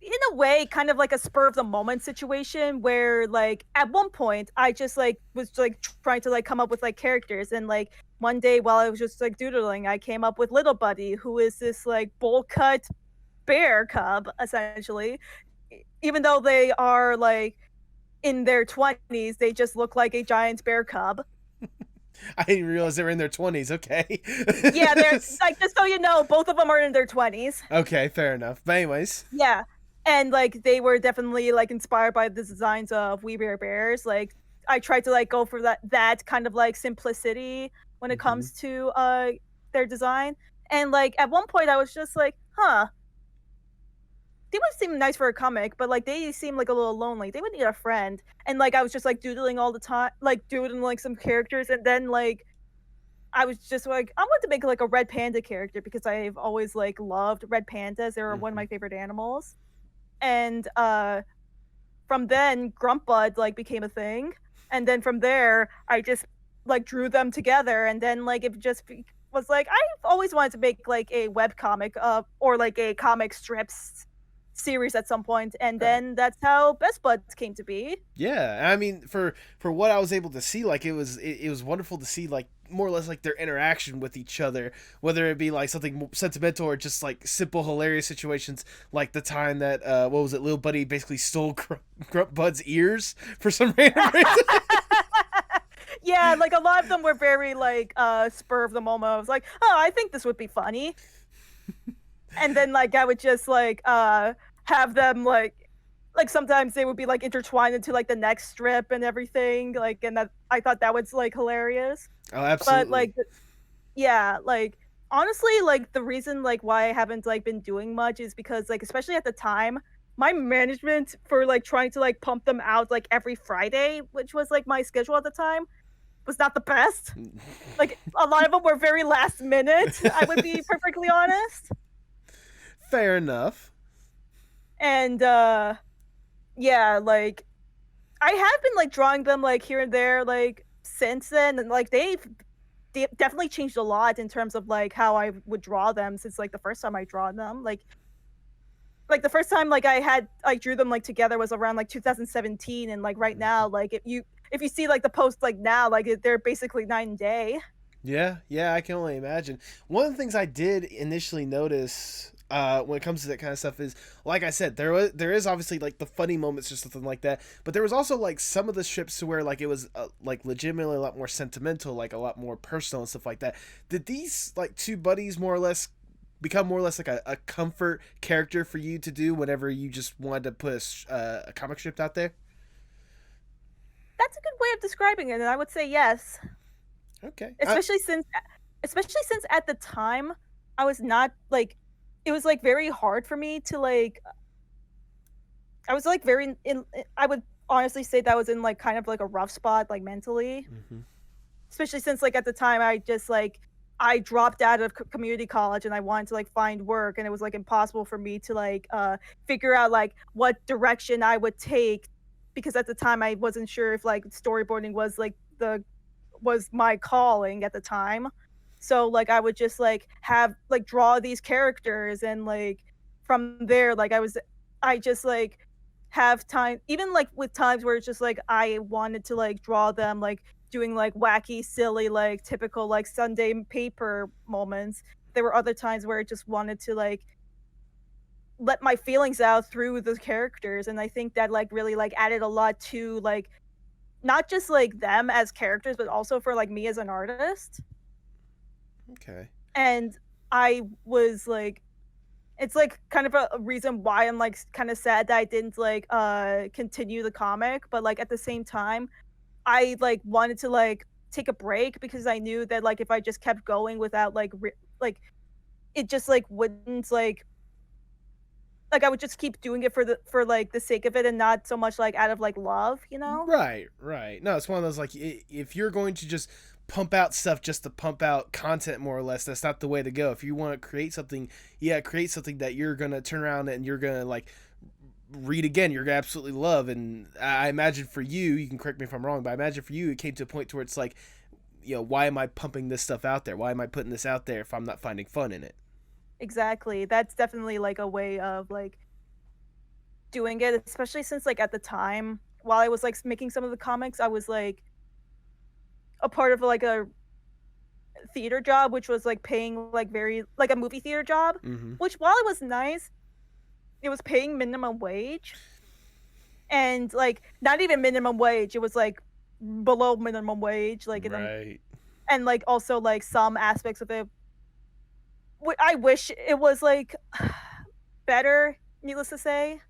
in a way kind of like a spur of the moment situation where like at one point I just like was like trying to like come up with like characters, and like one day while I was just like doodling I came up with Little Buddy, who is this like bowl cut bear cub essentially. Even though they are like in their 20s, they just look like a giant bear cub. I didn't realize they were in their 20s. Okay. Yeah, they're like, just so you know, both of them are in their 20s. Okay, fair enough. But anyways. Yeah. And like they were definitely like inspired by the designs of We Bare Bears. Like I tried to like go for that kind of like simplicity when it comes to their design. And like at one point I was just like, they would seem nice for a comic, but like they seem like a little lonely. They would need a friend. And like I was just like doodling all the time, like doodling like some characters, and then like I was just like, I want to make like a red panda character because I've always like loved red pandas. They were one of my favorite animals. And from then Grump Bud like became a thing, and then from there I just like drew them together, and then like it just was like I've always wanted to make like a web comic or like a comic strips series at some point, and then that's how Best Buds came to be. Yeah, I mean, for what I was able to see, like it was wonderful to see like more or less like their interaction with each other, whether it be like something sentimental or just like simple hilarious situations, like the time that what was it, Little Buddy basically stole Grump Bud's ears for some random reason. Yeah, like a lot of them were very like spur of the moment. I was like, oh, I think this would be funny. And then like I would just like have them like sometimes they would be like intertwined into like the next strip and everything, like, and that I thought that was like hilarious. Oh, absolutely. But like yeah, like honestly, like the reason like why I haven't like been doing much is because like especially at the time my management for like trying to like pump them out like every Friday, which was like my schedule at the time, was not the best. Like a lot of them were very last minute, I would be perfectly honest. Fair enough. And yeah, like I have been like drawing them like here and there like since then, and like they've definitely changed a lot in terms of like how I would draw them since like the first time I draw them. Like the first time like I drew them like together was around like 2017, and like right now, like if you see like the post like now, like they're basically night and day. Yeah, I can only imagine. One of the things I did initially notice when it comes to that kind of stuff is, like I said, there is obviously like the funny moments or something like that, but there was also like some of the strips to where like it was like legitimately a lot more sentimental, like a lot more personal and stuff like that. Did these like two buddies more or less become more or less like a comfort character for you to do whenever you just wanted to put a comic strip out there? That's a good way of describing it, and I would say yes. Okay. Especially since at the time I was not like, it was like very hard for me to like, I was like very in, I would honestly say that I was in like kind of like a rough spot like mentally. Especially since like at the time I dropped out of community college and I wanted to like find work, and it was like impossible for me to like figure out like what direction I would take, because at the time I wasn't sure if like storyboarding was my calling at the time. So like I would just like have like draw these characters, and like from there like I just like have time, even like with times where it's just like I wanted to like draw them like doing like wacky silly like typical like Sunday paper moments. There were other times where I just wanted to like let my feelings out through the characters, and I think that like really like added a lot to like not just like them as characters but also for like me as an artist. Okay. And I was like, it's like kind of a reason why I'm like kind of sad that I didn't like continue the comic, but like at the same time I like wanted to like take a break, because I knew that like if I just kept going without like like it just like wouldn't like I would just keep doing it for like the sake of it and not so much like out of like love, you know? Right. No, it's one of those like if you're going to just pump out stuff just to pump out content, more or less. That's not the way to go. If you want to create something, create something that you're going to turn around and you're going to like read again, you're going to absolutely love. And I imagine for you can correct me if I'm wrong, but I imagine for you, it came to a point to where it's like, why am I pumping this stuff out there? Why am I putting this out there if I'm not finding fun in it? Exactly. That's definitely like a way of like doing it, especially since like at the time while I was like making some of the comics, I was like a part of like a theater job, which was like paying like very like a movie theater job, which while it was nice, it was paying minimum wage, and like not even minimum wage, it was like below minimum wage, like right. And like also like some aspects of it I wish it was like better, needless to say.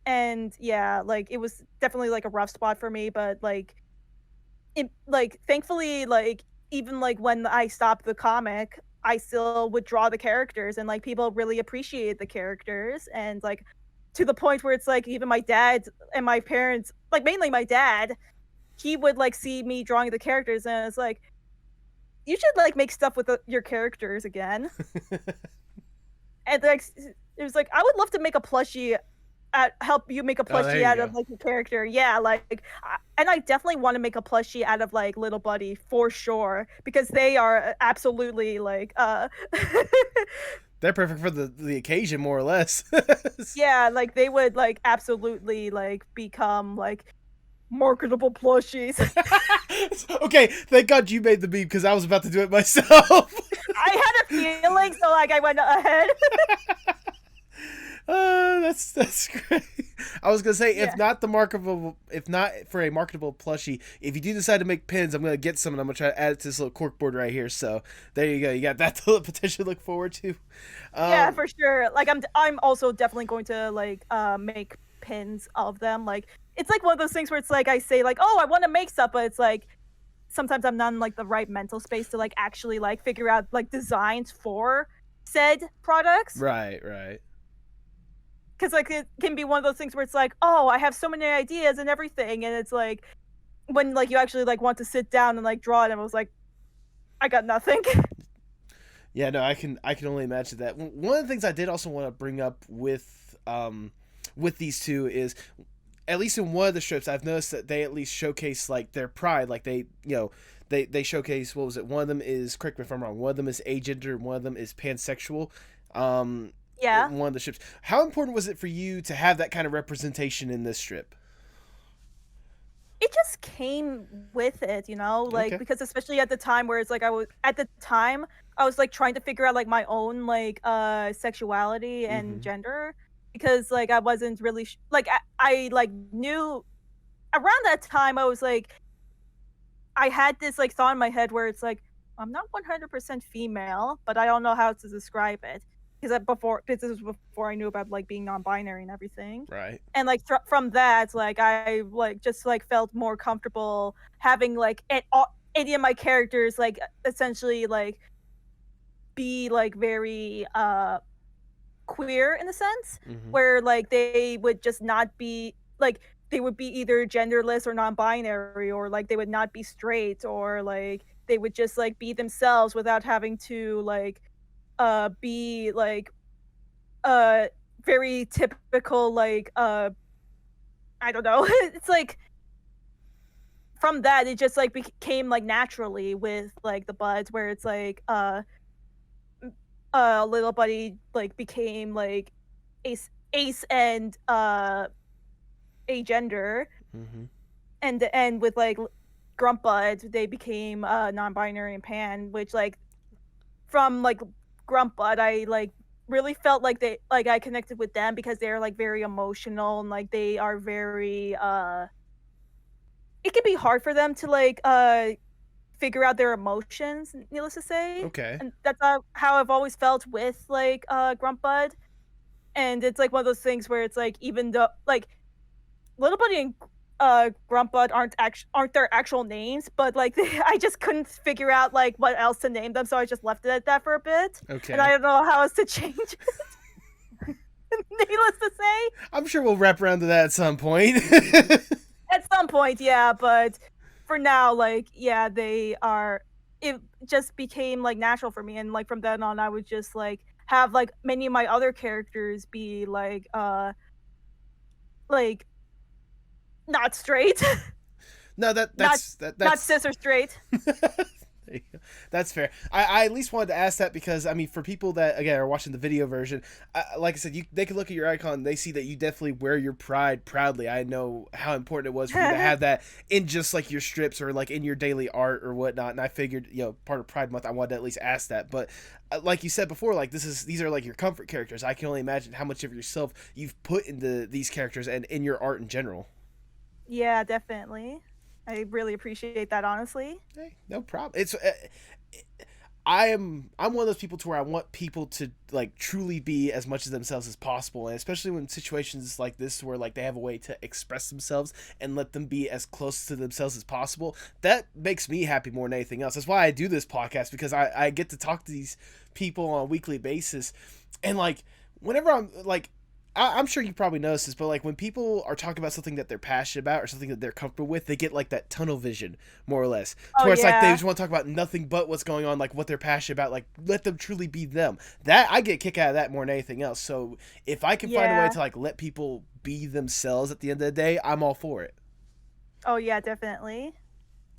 And yeah, like it was definitely like a rough spot for me, but like it, like thankfully, like even like when I stopped the comic, I still would draw the characters, and like people really appreciate the characters, and like to the point where it's like even my dad and my parents, like mainly my dad, he would like see me drawing the characters, and it's like, you should like make stuff with your characters again. And like it was like, I would love to make a plushie, help you make a plushie out of like a character. Yeah, like and I definitely want to make a plushie out of like Little Buddy for sure, because they are absolutely like they're perfect for the occasion, more or less. Yeah, like they would like absolutely like become like marketable plushies. Okay, thank God you made the meme, because I was about to do it myself. I had a feeling, so like I went ahead. That's great. I was gonna say, if not for a marketable plushie, if you do decide to make pins, I'm gonna get some and I'm gonna try to add it to this little corkboard right here. So there you go. You got that to potentially look forward to. Yeah, for sure. Like I'm also definitely going to like make pins of them. Like it's like one of those things where it's like I say like, oh, I want to make stuff, but it's like sometimes I'm not in like the right mental space to like actually like figure out like designs for said products. Right. Because like it can be one of those things where it's like, oh, I have so many ideas and everything, and it's like when like you actually like want to sit down and like draw it, and I was like, I got nothing. Yeah, no, I can only imagine that. One of the things I did also want to bring up with these two is, at least in one of the strips, I've noticed that they at least showcase like their pride. Like they showcase, what was it? One of them is, correct me if I'm wrong, one of them is agender, and one of them is pansexual. Yeah. One of the strips. How important was it for you to have that kind of representation in this strip? It just came with it, like, because especially at the time where it's like I was like trying to figure out like my own like sexuality and gender, because like I wasn't really like I like knew around that time I was like, I had this like thought in my head where it's like, I'm not 100% female, but I don't know how to describe it. Because this was before I knew about like being non-binary and everything. Right. And like from that, like I like just like felt more comfortable having like any of my characters like essentially like be like very queer in a sense, where like they would just not be like, they would be either genderless or non-binary, or like they would not be straight, or like they would just like be themselves without having to like be like very typical like I don't know. It's like from that it just like became like naturally with like the buds, where it's like Little Buddy like became like ace and agender, and with like Grump Bud they became non-binary and pan, which like from like Grump Bud, I like really felt like I connected with them because they're like very emotional, and like they are very it can be hard for them to like figure out their emotions, needless to say. Okay. And that's how I've always felt with like Grump Bud. And it's like one of those things where it's like, even though like Little Buddy and Grump Bud aren't their actual names, but like I just couldn't figure out like what else to name them, so I just left it at that for a bit. Okay. And I don't know how else to change it. Needless to say, I'm sure we'll wrap around to that at some point. at some point, yeah. But for now, like, yeah, they are. It just became like natural for me, and like from then on, I would just like have like many of my other characters be like not straight, No, not that's not cis or straight. There you go. That's fair. I at least wanted to ask that because I mean, for people that again are watching the video version, like I said, they can look at your icon and they see that you definitely wear your pride proudly. I know how important it was for you to have that in just like your strips or like in your daily art or whatnot. And I figured, part of Pride Month, I wanted to at least ask that. But like you said before, like these are like your comfort characters. I can only imagine how much of yourself you've put into these characters and in your art in general. Yeah, definitely. I really appreciate that, honestly. Hey, no problem. It's I'm one of those people to where I want people to like truly be as much of themselves as possible, and especially when situations like this where like they have a way to express themselves and let them be as close to themselves as possible. That makes me happy more than anything else. That's why I do this podcast, because I get to talk to these people on a weekly basis, and like whenever I'm like, I'm sure you probably noticed this, but like when people are talking about something that they're passionate about or something that they're comfortable with, they get like that tunnel vision, more or less. To where it's like they just want to talk about nothing but what's going on, like what they're passionate about, like let them truly be them. That I get a kick out of that more than anything else. So if I can find a way to like let people be themselves at the end of the day, I'm all for it. Oh yeah, definitely.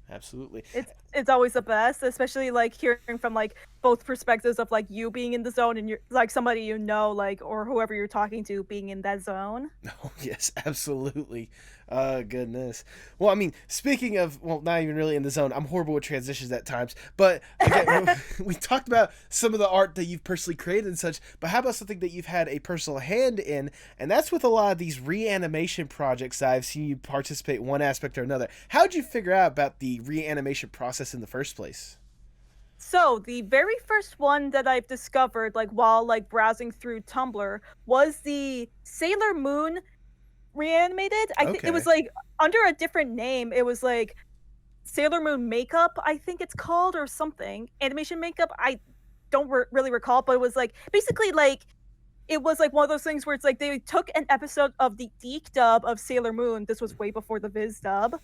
Absolutely. It's always the best, especially like hearing from like both perspectives of like you being in the zone and you're like somebody like or whoever you're talking to being in that zone. Oh yes, absolutely. Goodness. Well, I mean, speaking of, well, not even really in the zone. I'm horrible with transitions at times. But again, we talked about some of the art that you've personally created and such. But how about something that you've had a personal hand in? And that's with a lot of these reanimation projects that I've seen you participate in one aspect or another. How'd you figure out about the reanimation process in the first place? So the very first one that I've discovered, like while like browsing through Tumblr, was the Sailor Moon Reanimated. I think it was like under a different name. It was like Sailor Moon Makeup, I think it's called, or something. Animation Makeup. I don't really recall, but it was like basically like it was like one of those things where it's like they took an episode of the Geek dub of Sailor Moon. This was way before the Viz dub.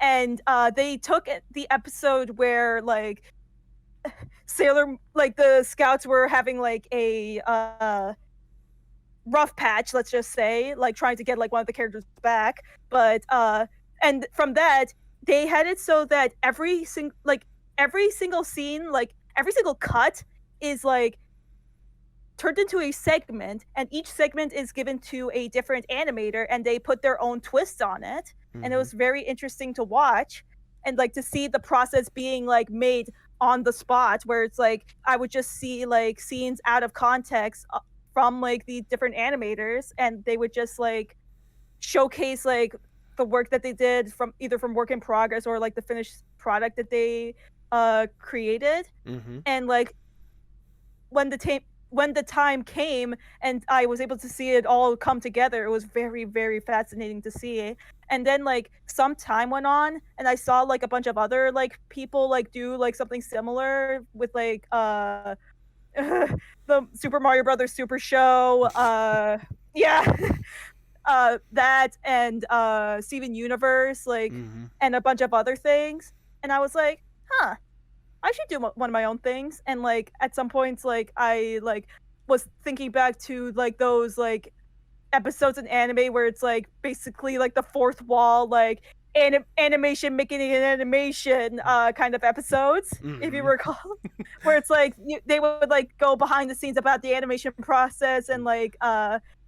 And they took the episode where like the scouts were having like a rough patch, let's just say, like trying to get like one of the characters back, but and from that they had it so that every single scene, like every single cut is like turned into a segment, and each segment is given to a different animator and they put their own twist on it. And it was very interesting to watch and like to see the process being like made on the spot, where it's like I would just see like scenes out of context from like the different animators, and they would just like showcase like the work that they did from either from work in progress or like the finished product that they created. And like when the time came and I was able to see it all come together, it was very, very fascinating to see. And then like some time went on and I saw like a bunch of other like people like do like something similar with like the Super Mario Brothers Super Show, that and Steven Universe, like, and a bunch of other things. And I was like, I should do one of my own things. And like at some points, like I like was thinking back to like those like episodes in anime where it's like basically like the fourth wall, like animation making an animation kind of episodes, if you recall, where it's like they would like go behind the scenes about the animation process and like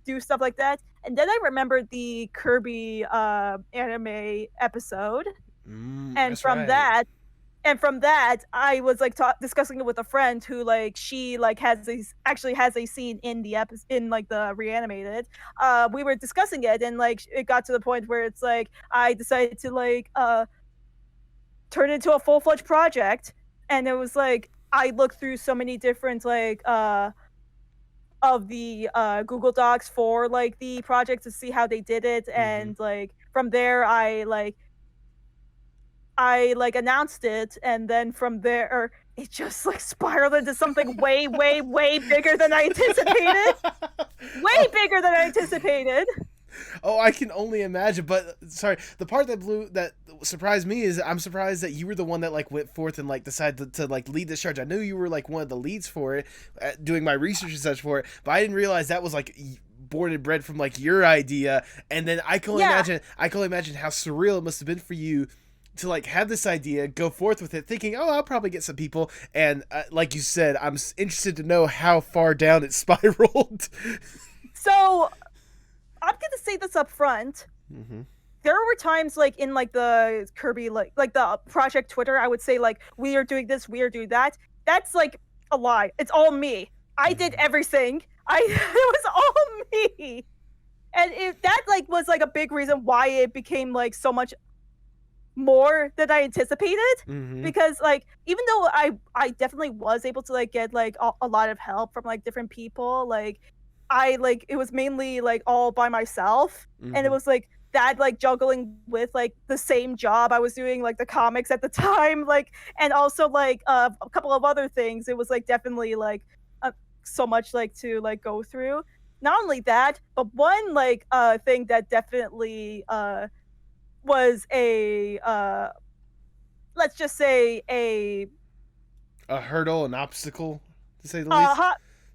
do stuff like that. And then I remembered the Kirby anime episode, and from that I was like discussing it with a friend who like she like has a scene in the in like the Reanimated. We were discussing it and like it got to the point where it's like I decided to like turn it into a full-fledged project. And it was like I looked through so many different like of the Google Docs for like the project to see how they did it. And like from there I announced it, and then from there it just like spiraled into something way, way, way bigger than I anticipated. Way bigger than I anticipated. Oh, I can only imagine. But sorry, the part that surprised me is I'm surprised that you were the one that like went forth and like decided to like lead this charge. I knew you were like one of the leads for it, doing my research and such for it, but I didn't realize that was like born and bred from like your idea. And then I can only imagine how surreal it must have been for you to like have this idea, go forth with it, thinking, "Oh, I'll probably get some people." And like you said, I'm interested to know how far down it spiraled. So I'm gonna say this up front. Mm-hmm. There were times like in like the Kirby like the project Twitter, I would say like we are doing this, we are doing that. That's like a lie. It's all me. I did everything. It was all me, and that like was like a big reason why it became like so much more than I anticipated. Mm-hmm. Because like even though I definitely was able to like get like a lot of help from like different people, like I like it was mainly like all by myself, and it was like that like juggling with like the same job I was doing, like the comics at the time, like, and also like a couple of other things. It was like definitely like so much like to like go through. Not only that, but one like thing that definitely was a let's just say a hurdle, an obstacle, to say the least.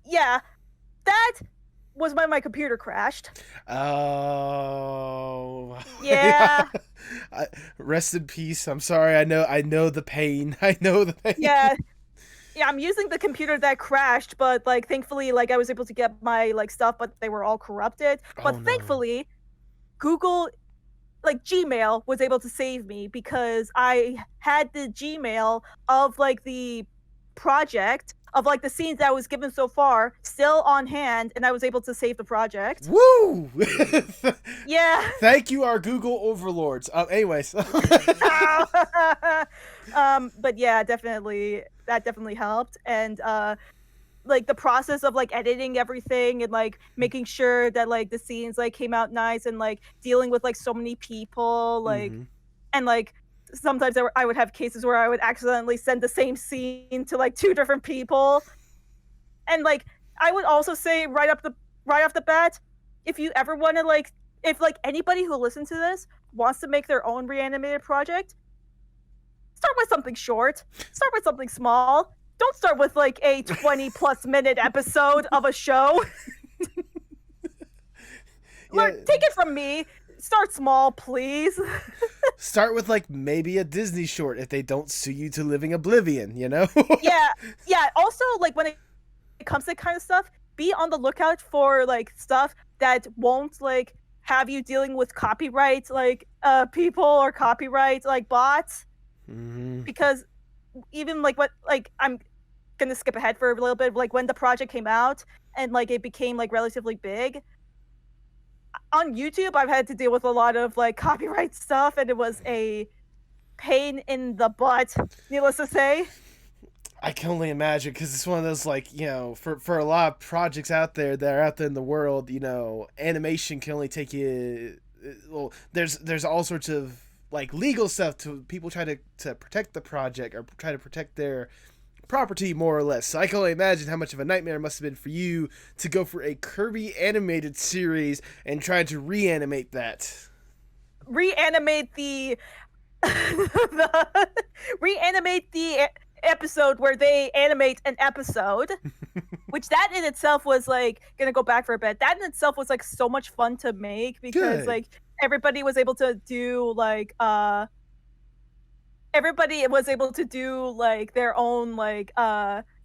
Yeah, that was when my computer crashed. Oh. Yeah. Rest in peace. I'm sorry. I know the pain. I know the pain. Yeah, I'm using the computer that crashed, but like thankfully like I was able to get my like stuff, but they were all corrupted. But thankfully Google like Gmail was able to save me because I had the Gmail of like the project of like the scenes that I was given so far still on hand, and I was able to save the project. Woo! Yeah. Thank you, our Google overlords. Anyways. But yeah, definitely that definitely helped, and like the process of like editing everything and like making sure that like the scenes like came out nice, and like dealing with like so many people, like and like sometimes I would have cases where I would accidentally send the same scene to like 2 different people. And like I would also say right off the bat, if you ever want to like, if like anybody who listens to this wants to make their own reanimated project, start with something short, start with something small. Don't start with like a 20+ minute episode of a show. Take it from me. Start small, please. Start with like maybe a Disney short if they don't sue you to living oblivion, you know? Yeah. Also, like when it comes to that kind of stuff, be on the lookout for like stuff that won't like have you dealing with copyright like people or copyright like bots. Because even like what like I'm gonna skip ahead for a little bit, like when the project came out and like it became like relatively big on YouTube, I've had to deal with a lot of like copyright stuff, and it was a pain in the butt, needless to say. I can only imagine, because it's one of those like, you know, for a lot of projects out there that are out there in the world, you know, animation can only take you, well, there's all sorts of like legal stuff to people try to protect the project or try to protect their property, more or less. So I can only imagine how much of a nightmare it must have been for you to go for a Kirby animated series and try to reanimate that. Reanimate the episode where they animate an episode, which that in itself was like gonna go back for a bit. That in itself was like so much fun to make because like everybody was able to do like their own like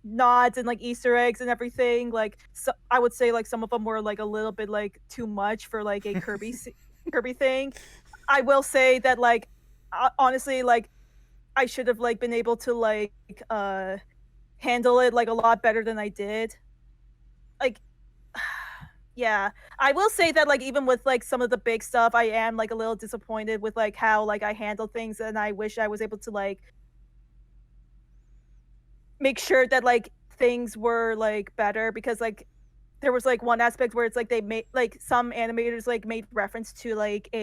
nods and like Easter eggs and everything. Like so I would say like some of them were like a little bit like too much for like a Kirby thing. I will say that like honestly like I should have like been able to like handle it like a lot better than I did. Like yeah, I will say that like even with like some of the big stuff, I am like a little disappointed with like how like I handle things, and I wish I was able to like make sure that like things were like better, because like there was like one aspect where it's like they made like some animators like made reference to like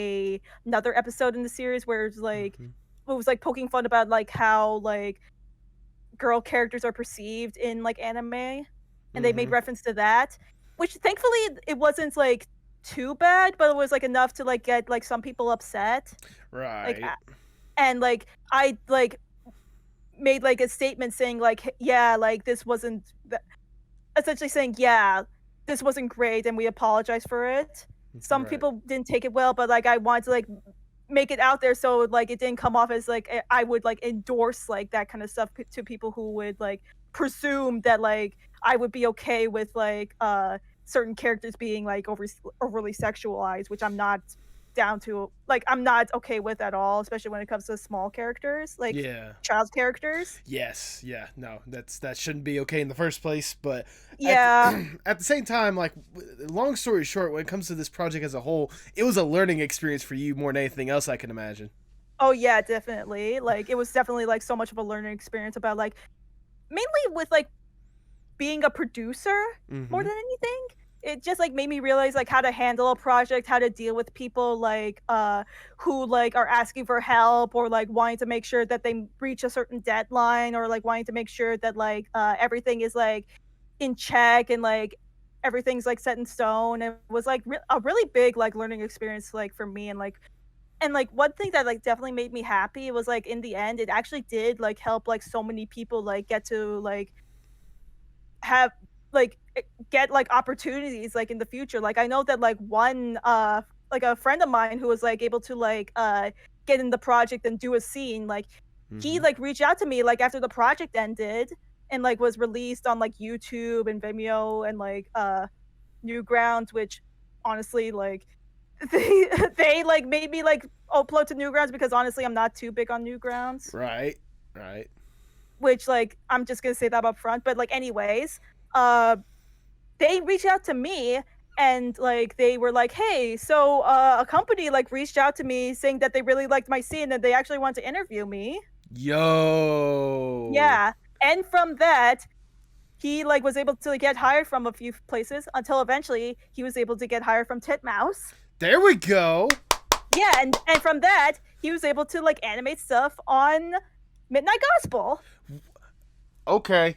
another episode in the series where it's like it was like poking fun about like how like girl characters are perceived in like anime, and they made reference to that, which thankfully it wasn't like too bad, but it was like enough to like get like some people upset. Right. Like, and like I like made like a statement saying like, yeah, like this wasn't essentially saying, yeah, this wasn't great and we apologize for it. Some Right. people didn't take it well, but like I wanted to like make it out there so like it didn't come off as like I would like endorse like that kind of stuff to people who would like presume that like I would be okay with like certain characters being like overly sexualized, which I'm not down to. Like I'm not okay with at all, especially when it comes to small characters, like child characters. Yes, yeah, no, that shouldn't be okay in the first place. But yeah, at the same time, like, long story short, when it comes to this project as a whole, it was a learning experience for you more than anything else, I can imagine. Oh yeah, definitely. Like it was definitely like so much of a learning experience about like mainly with like being a producer more than anything. It just like made me realize like how to handle a project, how to deal with people like who like are asking for help or like wanting to make sure that they reach a certain deadline or like wanting to make sure that like everything is like in check and like everything's like set in stone. It was like a really big like learning experience like for me, and like one thing that like definitely made me happy was like in the end it actually did like help like so many people like get to like have like get like opportunities like in the future. Like I know that like one like a friend of mine who was like able to like get in the project and do a scene, like he like reached out to me like after the project ended and like was released on like YouTube and Vimeo and like Newgrounds, which honestly like they like made me like upload to Newgrounds because honestly I'm not too big on Newgrounds. Right. Which like I'm just gonna say that up front, but like anyways, they reached out to me and like they were like, hey, so a company like reached out to me saying that they really liked my scene and they actually want to interview me. Yo. Yeah, and from that he like was able to like, get hired from a few places until eventually he was able to get hired from Titmouse. There we go. Yeah, and from that he was able to like animate stuff on Midnight Gospel. Okay.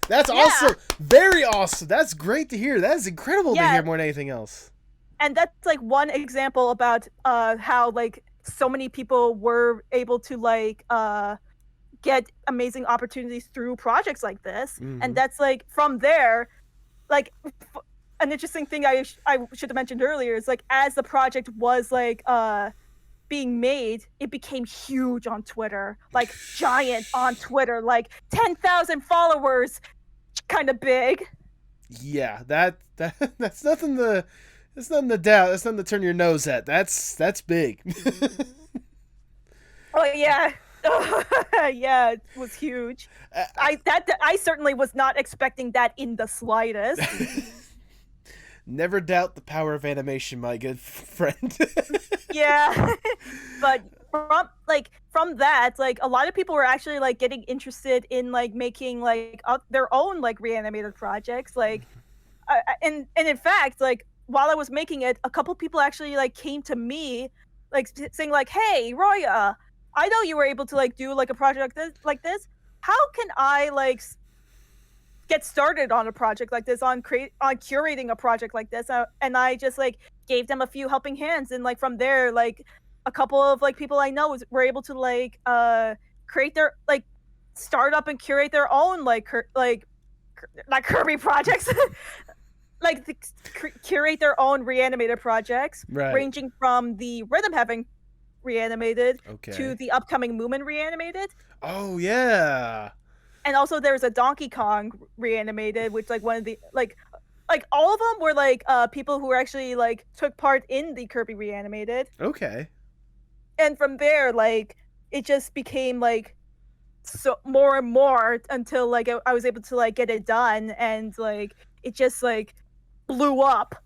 That's awesome. Very awesome. That's great to hear. That is incredible to hear more than anything else. And that's like one example about how like so many people were able to like get amazing opportunities through projects like this. And that's like from there, like an interesting thing I should have mentioned earlier is like as the project was like being made, it became huge on Twitter, like giant on Twitter, like 10,000 followers, kind of big. Yeah, that's nothing to doubt. That's nothing to turn your nose at. That's big. Oh yeah. Yeah, it was huge. I certainly was not expecting that in the slightest. Never doubt the power of animation, my good friend. Yeah. But from that, like a lot of people were actually like getting interested in like making like their own like reanimated projects, like and in fact, like while I was making it, a couple people actually like came to me like saying like, hey Roya, I know you were able to like do like a project like this. How can I like get started on a project like this, on curating a project like this? And I just like gave them a few helping hands, and like from there, like a couple of like people I know were able to like create their like start up and curate their own like Kirby projects. Like curate their own reanimated projects, ranging from the Rhythm Heaven Reanimated to the upcoming Moomin Reanimated. Oh yeah. And also there's a Donkey Kong Reanimated, which like one of the like all of them were like people who actually like took part in the Kirby Reanimated. Okay. And from there, like it just became like so more and more until like I was able to like get it done, and like it just like blew up.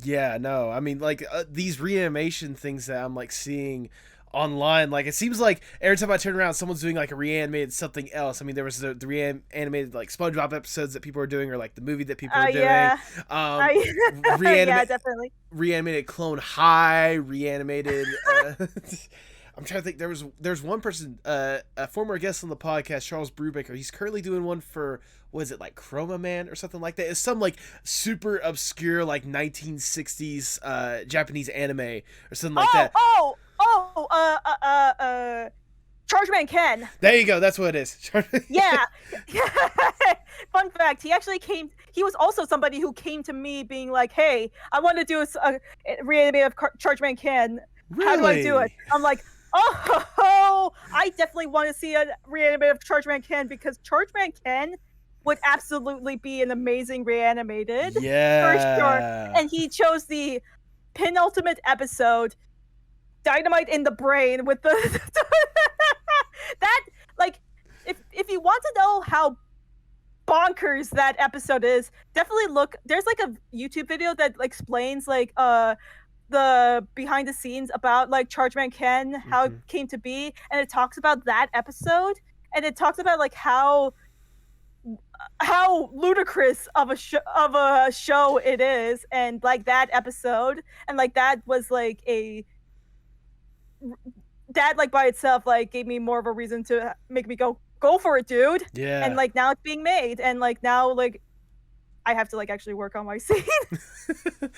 Yeah, no, I mean like these reanimation things that I'm like seeing online, like it seems like every time I turn around someone's doing like a reanimated something else. I mean there was the reanimated like SpongeBob episodes that people are doing, or like the movie that people are doing. Yeah, definitely. Reanimated Clone High, reanimated I'm trying to think. There's one person, a former guest on the podcast, Charles Brubacher. He's currently doing one for, what is it, like Chroma Man or something like that? It's some like super obscure like 1960s Japanese anime or something like that. Chargeman Ken. There you go. That's what it is. Yeah. Fun fact, he was also somebody who came to me being like, hey, I want to do a reanimate of Chargeman Ken. Really? How do I do it? I'm like, oh, I definitely want to see a reanimate of Chargeman Ken, because Chargeman Ken would absolutely be an amazing reanimated. Yeah. For sure. And he chose the penultimate episode, Dynamite in the Brain, with the that, like, if you want to know how bonkers that episode is, definitely look. There's like a YouTube video that explains like the behind the scenes about like Chargeman Ken, how it came to be, and it talks about that episode, and it talks about like how ludicrous of a show it is, and like that episode, and like that was like that like by itself like gave me more of a reason to make me go for it, dude. Yeah. And like now it's being made, and like now like I have to like actually work on my scene.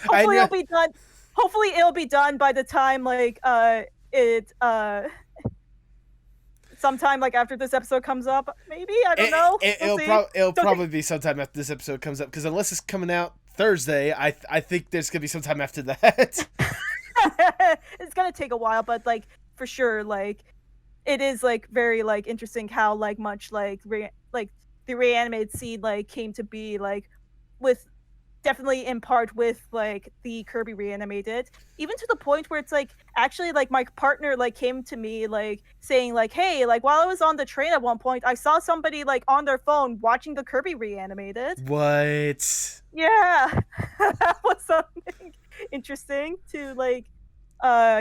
Hopefully it'll be done. Hopefully it'll be done by the time like sometime like after this episode comes up. Maybe, I don't know. It'll probably be sometime after this episode comes up, because unless it's coming out Thursday, I think there's gonna be some time after that. It's gonna take a while, but like for sure, like it is like very like interesting how like much like the reanimated scene like came to be, like with definitely in part with like the Kirby Reanimated, even to the point where it's like actually like my partner like came to me like saying like, hey, like while I was on the train at one point I saw somebody like on their phone watching the Kirby Reanimated. What? Yeah. That was something interesting to like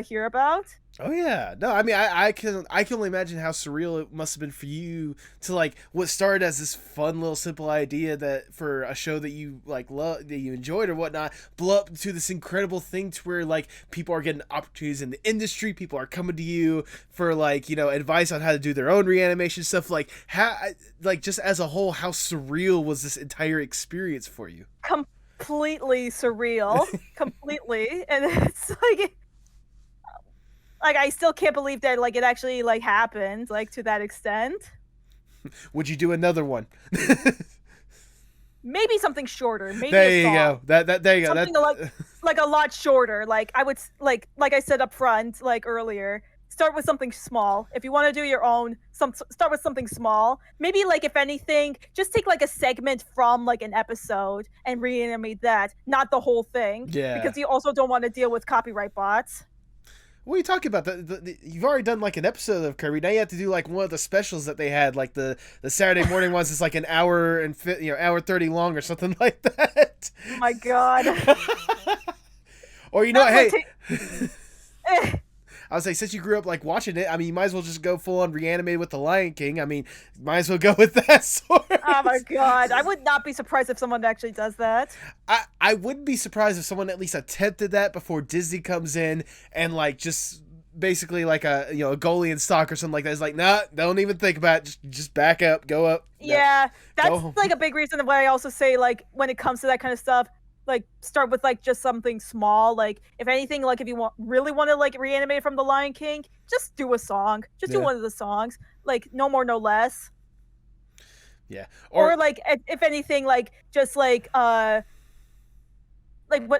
hear about. Oh yeah, no, I mean, I can only imagine how surreal it must have been for you to like what started as this fun little simple idea that for a show that you like love, that you enjoyed or whatnot, blow up to this incredible thing to where like people are getting opportunities in the industry, people are coming to you for like, you know, advice on how to do their own reanimation stuff. Like how, like just as a whole, how surreal was this entire experience for you? Completely surreal, completely, and it's like I still can't believe that like it actually like happened like to that extent. Would you do another one? Maybe something shorter. Maybe there you go. There you go. Something like a lot shorter. Like I would like I said up front like earlier, start with something small. If you want to do your own, start with something small. Maybe like if anything, just take like a segment from like an episode and reanimate that, not the whole thing. Yeah. Because you also don't want to deal with copyright bots. What are you talking about? You've already done like an episode of Kirby. Now you have to do like one of the specials that they had, like the Saturday morning ones. It's like an hour and hour 30 long or something like that. Oh my god! Or you know, hey, I was like, since you grew up like watching it, I mean, you might as well just go full on Reanimated with the Lion King. I mean, might as well go with that sort. Oh my god! I would not be surprised if someone actually does that. I wouldn't be surprised if someone at least attempted that before Disney comes in and like just basically like a a goalie in stock or something like that. It's like, nah, don't even think about it. Just back up, go up. Yeah, that's like a big reason why I also say like when it comes to that kind of stuff, like start with like just something small. Like if anything, like if you really want to like reanimate from the Lion King, just do a song. Just do one of the songs. Like no more, no less. Yeah. Or like if anything, like just like what,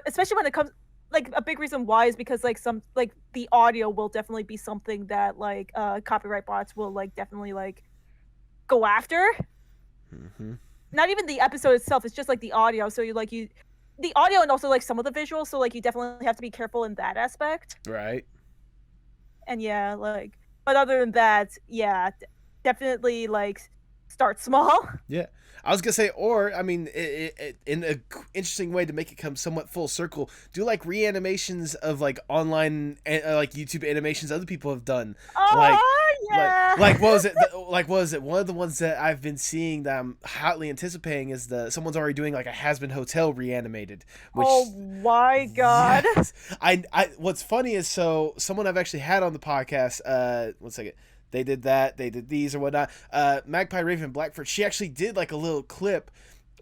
especially when it comes, like a big reason why is because like some like the audio will definitely be something that like copyright bots will like definitely like go after. Mm-hmm. Not even the episode itself, it's just like the audio. So the audio and also like some of the visuals, so like you definitely have to be careful in that aspect. Right. And yeah, like, but other than that, yeah, definitely like start small. Yeah. I was gonna say, or I mean, in a interesting way to make it come somewhat full circle, do like reanimations of like online like YouTube animations other people have done. Oh, like, Yeah. Like what was it? Like what was it? One of the ones that I've been seeing that I'm hotly anticipating is someone's already doing like a Has-Been Hotel Reanimated. Which, oh my god. yes. I what's funny is someone I've actually had on the podcast. One second. They did that. They did these or whatnot. Magpie Raven Blackford. She actually did like a little clip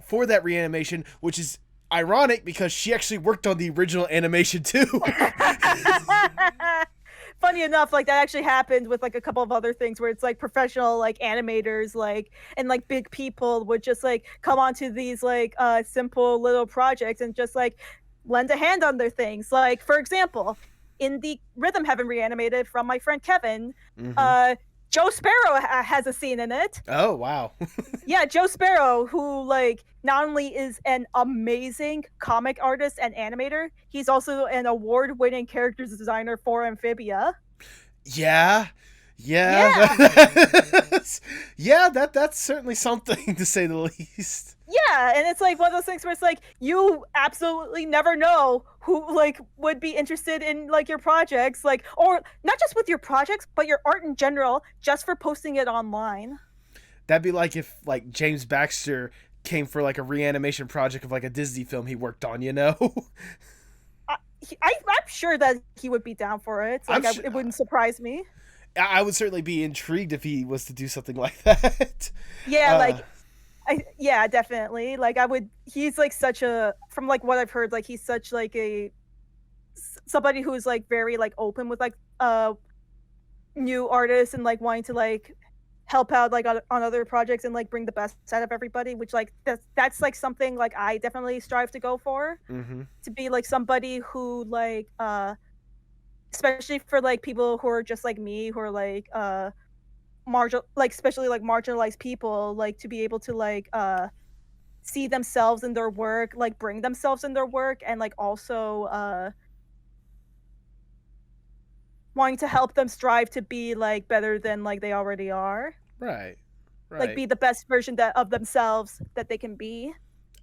for that reanimation, which is ironic because she actually worked on the original animation too. Funny enough, like that actually happened with like a couple of other things where it's like professional like animators like and like big people would just like come onto these like simple little projects and just like lend a hand on their things. Like for example, in the Rhythm Heaven Reanimated from my friend Kevin, Joe Sparrow has a scene in it. Oh, wow. Yeah, Joe Sparrow, who like not only is an amazing comic artist and animator, he's also an award-winning characters designer for Amphibia. Yeah. Yeah. That's certainly something to say the least. Yeah, and it's like one of those things where it's like you absolutely never know who like would be interested in like your projects, like or not just with your projects, but your art in general, just for posting it online. That'd be like if like James Baxter came for like a reanimation project of like a Disney film he worked on, you know? I'm sure that he would be down for it. Like it wouldn't surprise me. I would certainly be intrigued if he was to do something like that. Yeah, yeah, definitely. Like he's like such a, from like what I've heard, like he's such like somebody who's like very like open with like new artists and like wanting to like help out like on other projects and like bring the best out of everybody, which like that's like something like I definitely strive to go for. To be like somebody who like especially for like people who are just like me, who are like especially like marginalized people, like to be able to like see themselves in their work, like bring themselves in their work, and like also wanting to help them strive to be like better than like they already are. Right. Like be the best version of themselves that they can be.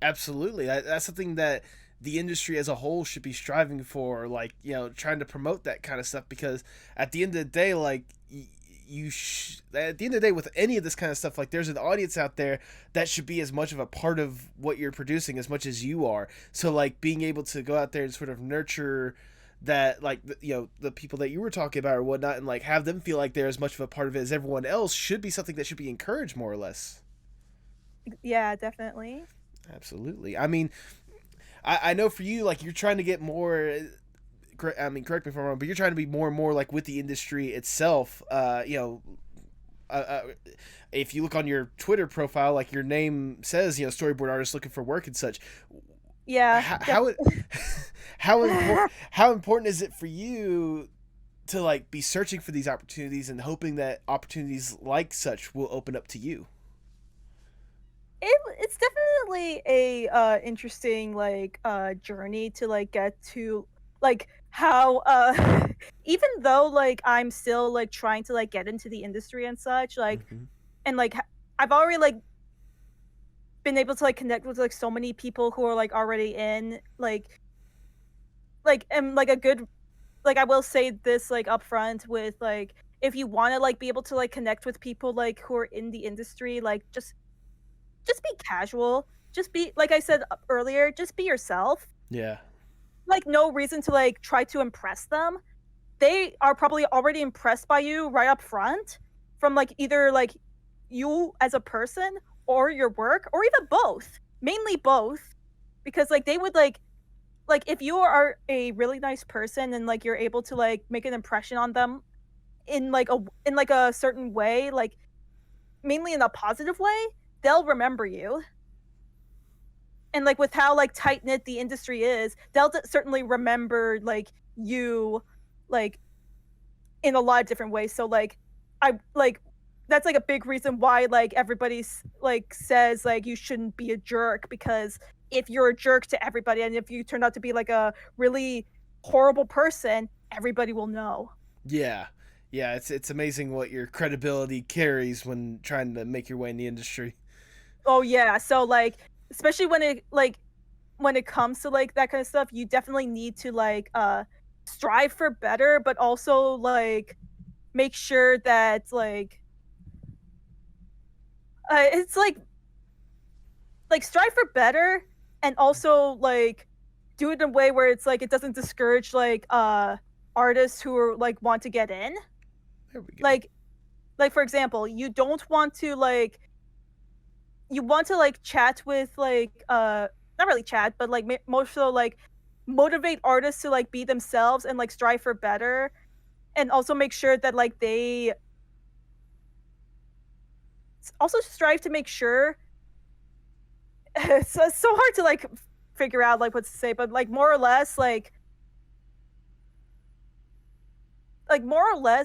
Absolutely. That's something that the industry as a whole should be striving for, like, you know, trying to promote that kind of stuff, because at the end of the day, like, at the end of the day, with any of this kind of stuff, like, there's an audience out there that should be as much of a part of what you're producing as much as you are. So, like, being able to go out there and sort of nurture that, like, you know, the people that you were talking about or whatnot, and like have them feel like they're as much of a part of it as everyone else, should be something that should be encouraged more or less. Yeah, definitely. Absolutely. I mean, I know for you, like, you're trying to get more, I mean, correct me if I'm wrong, but you're trying to be more and more like with the industry itself. You know, if you look on your Twitter profile, like your name says, you know, storyboard artist looking for work and such. Yeah. How important is it for you to like be searching for these opportunities and hoping that opportunities like such will open up to you? It's definitely a interesting like journey to like get to like how even though like I'm still like trying to like get into the industry and such, like and like I've already like been able to like connect with like so many people who are like already in like and like a good, like I will say this like upfront with like, if you want to like be able to like connect with people like who are in the industry, like just be casual, just be, like I said earlier, just be yourself. Yeah. Like no reason to like try to impress them. They are probably already impressed by you right up front, from like either like you as a person or your work, or even both, mainly both, because like they would like if you are a really nice person and like you're able to like make an impression on them in like a certain way, like mainly in a positive way, they'll remember you. And like with how like tight knit the industry is, they'll certainly remember like you, like in a lot of different ways. So like I like that's like a big reason why like everybody's like says like you shouldn't be a jerk, because if you're a jerk to everybody and if you turn out to be like a really horrible person, everybody will know. Yeah. It's amazing what your credibility carries when trying to make your way in the industry. Oh yeah, so like especially when it comes to like that kind of stuff, you definitely need to like strive for better, but also like make sure that like it's like strive for better, and also like do it in a way where it's like it doesn't discourage like artists who are like want to get in. There we go. Like for example, you don't want to like you want to like chat with like not really chat, but like more so like motivate artists to like be themselves and like strive for better, and also make sure that like they also strive to make sure it's so hard to like figure out like what to say, but like more or less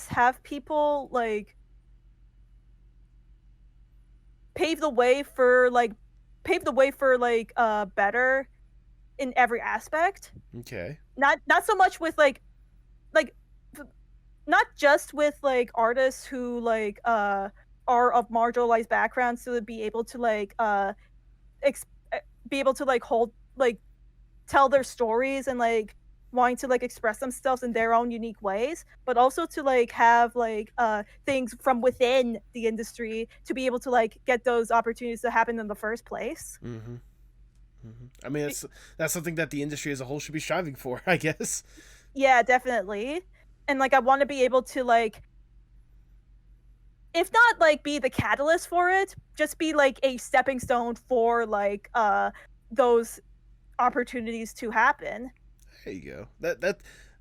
have people like pave the way for better in every aspect. Okay. Not so much with like not just with like artists who like are of marginalized backgrounds, to be able to like be able to like hold like tell their stories and like wanting to like express themselves in their own unique ways, but also to like have like things from within the industry to be able to like get those opportunities to happen in the first place. Mm-hmm. I mean, that's something that the industry as a whole should be striving for, I guess. Yeah, definitely. And like I want to be able to like, if not like be the catalyst for it, just be like a stepping stone for like those opportunities to happen. There you go.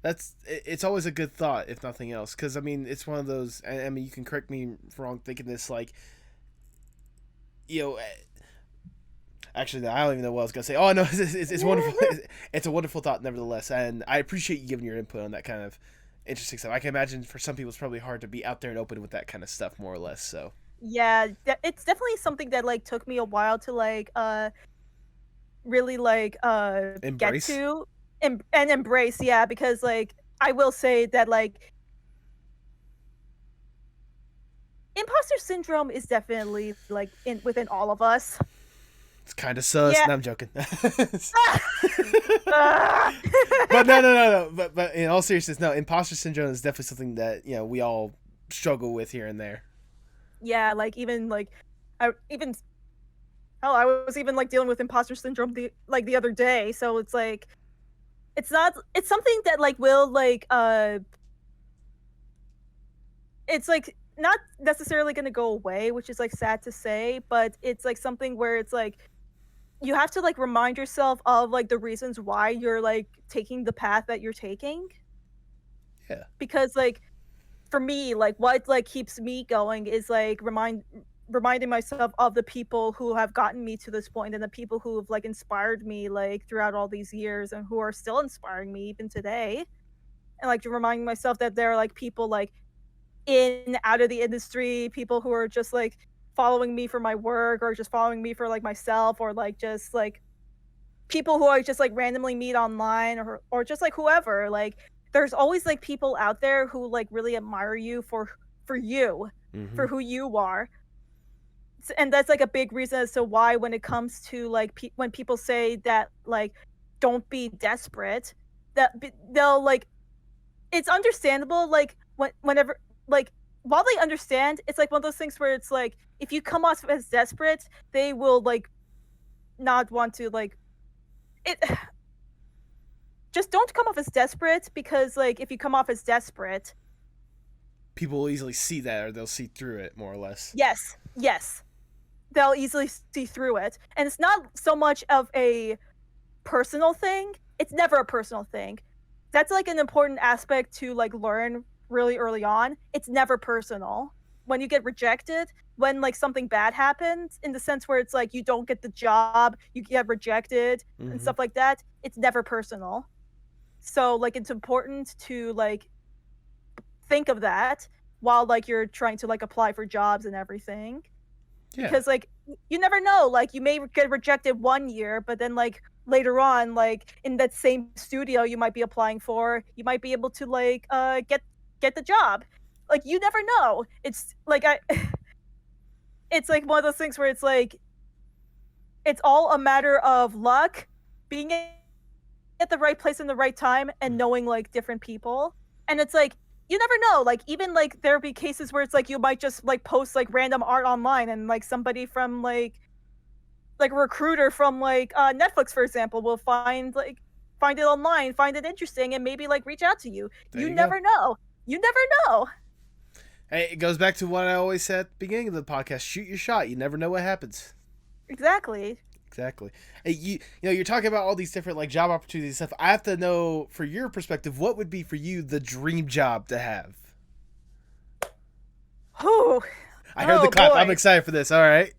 That's it's always a good thought, if nothing else, because I mean it's one of those. I mean, you can correct me if I'm wrong thinking this, like, you know. Actually, I don't even know what I was gonna say. Oh no, it's wonderful. It's a wonderful thought, nevertheless, and I appreciate you giving your input on that kind of interesting stuff. I can imagine for some people it's probably hard to be out there and open with that kind of stuff, more or less. So yeah, it's definitely something that like took me a while to like really like embrace. Get to and embrace. Yeah, because like I will say that like imposter syndrome is definitely like within all of us. It's kind of sus. Yeah. No, I'm joking. But no. But in all seriousness, no. Imposter syndrome is definitely something that we all struggle with here and there. Yeah, like even like I was even like dealing with imposter syndrome the other day. So it's like it's something that like will like it's like not necessarily going to go away, which is like sad to say, but it's like something where it's like you have to like remind yourself of like the reasons why you're like taking the path that you're taking. Yeah. Because like for me, like what like keeps me going is like reminding myself of the people who have gotten me to this point, and the people who have like inspired me like throughout all these years, and who are still inspiring me even today. And like reminding myself that there are like people like in out of the industry, people who are just like following me for my work, or just following me for like myself, or like just like people who I just like randomly meet online, or just like whoever. Like there's always like people out there who like really admire you for you, Mm-hmm. for who you are. And that's like a big reason as to why when it comes to like when people say that like don't be desperate, that they'll like, it's understandable, like whenever like while they understand, it's like one of those things where it's like if you come off as desperate, they will like not want to like it. Just don't come off as desperate, because like if you come off as desperate, people will easily see that, or they'll see through it, more or less. Yes, they'll easily see through it. And it's not so much of a personal thing. It's never a personal thing. That's like an important aspect to like learn really early on. It's never personal. When you get rejected, when like something bad happens, in the sense where it's like you don't get the job, you get rejected, Mm-hmm. and stuff like that, it's never personal. So like it's important to like think of that while like you're trying to like apply for jobs and everything. Yeah. Because like you never know, like you may get rejected one year, but then like later on, like in that same studio you might be applying for, you might be able to like get the job. Like you never know. It's like it's like one of those things where it's like it's all a matter of luck, being at the right place in the right time, and knowing like different people. And it's like you never know. Like, even like there'll be cases where it's like you might just like post like random art online, and like somebody from like a recruiter from like Netflix, for example, will find it online, find it interesting, and maybe like reach out to you. There You you never know. You never know. Hey, it goes back to what I always said at the beginning of the podcast: shoot your shot. You never know what happens. Exactly. Exactly. Hey, you know, you're talking about all these different like job opportunities and stuff. I have to know, for your perspective, what would be for you the dream job to have? Whew. I heard the clap. Boy. I'm excited for this. All right.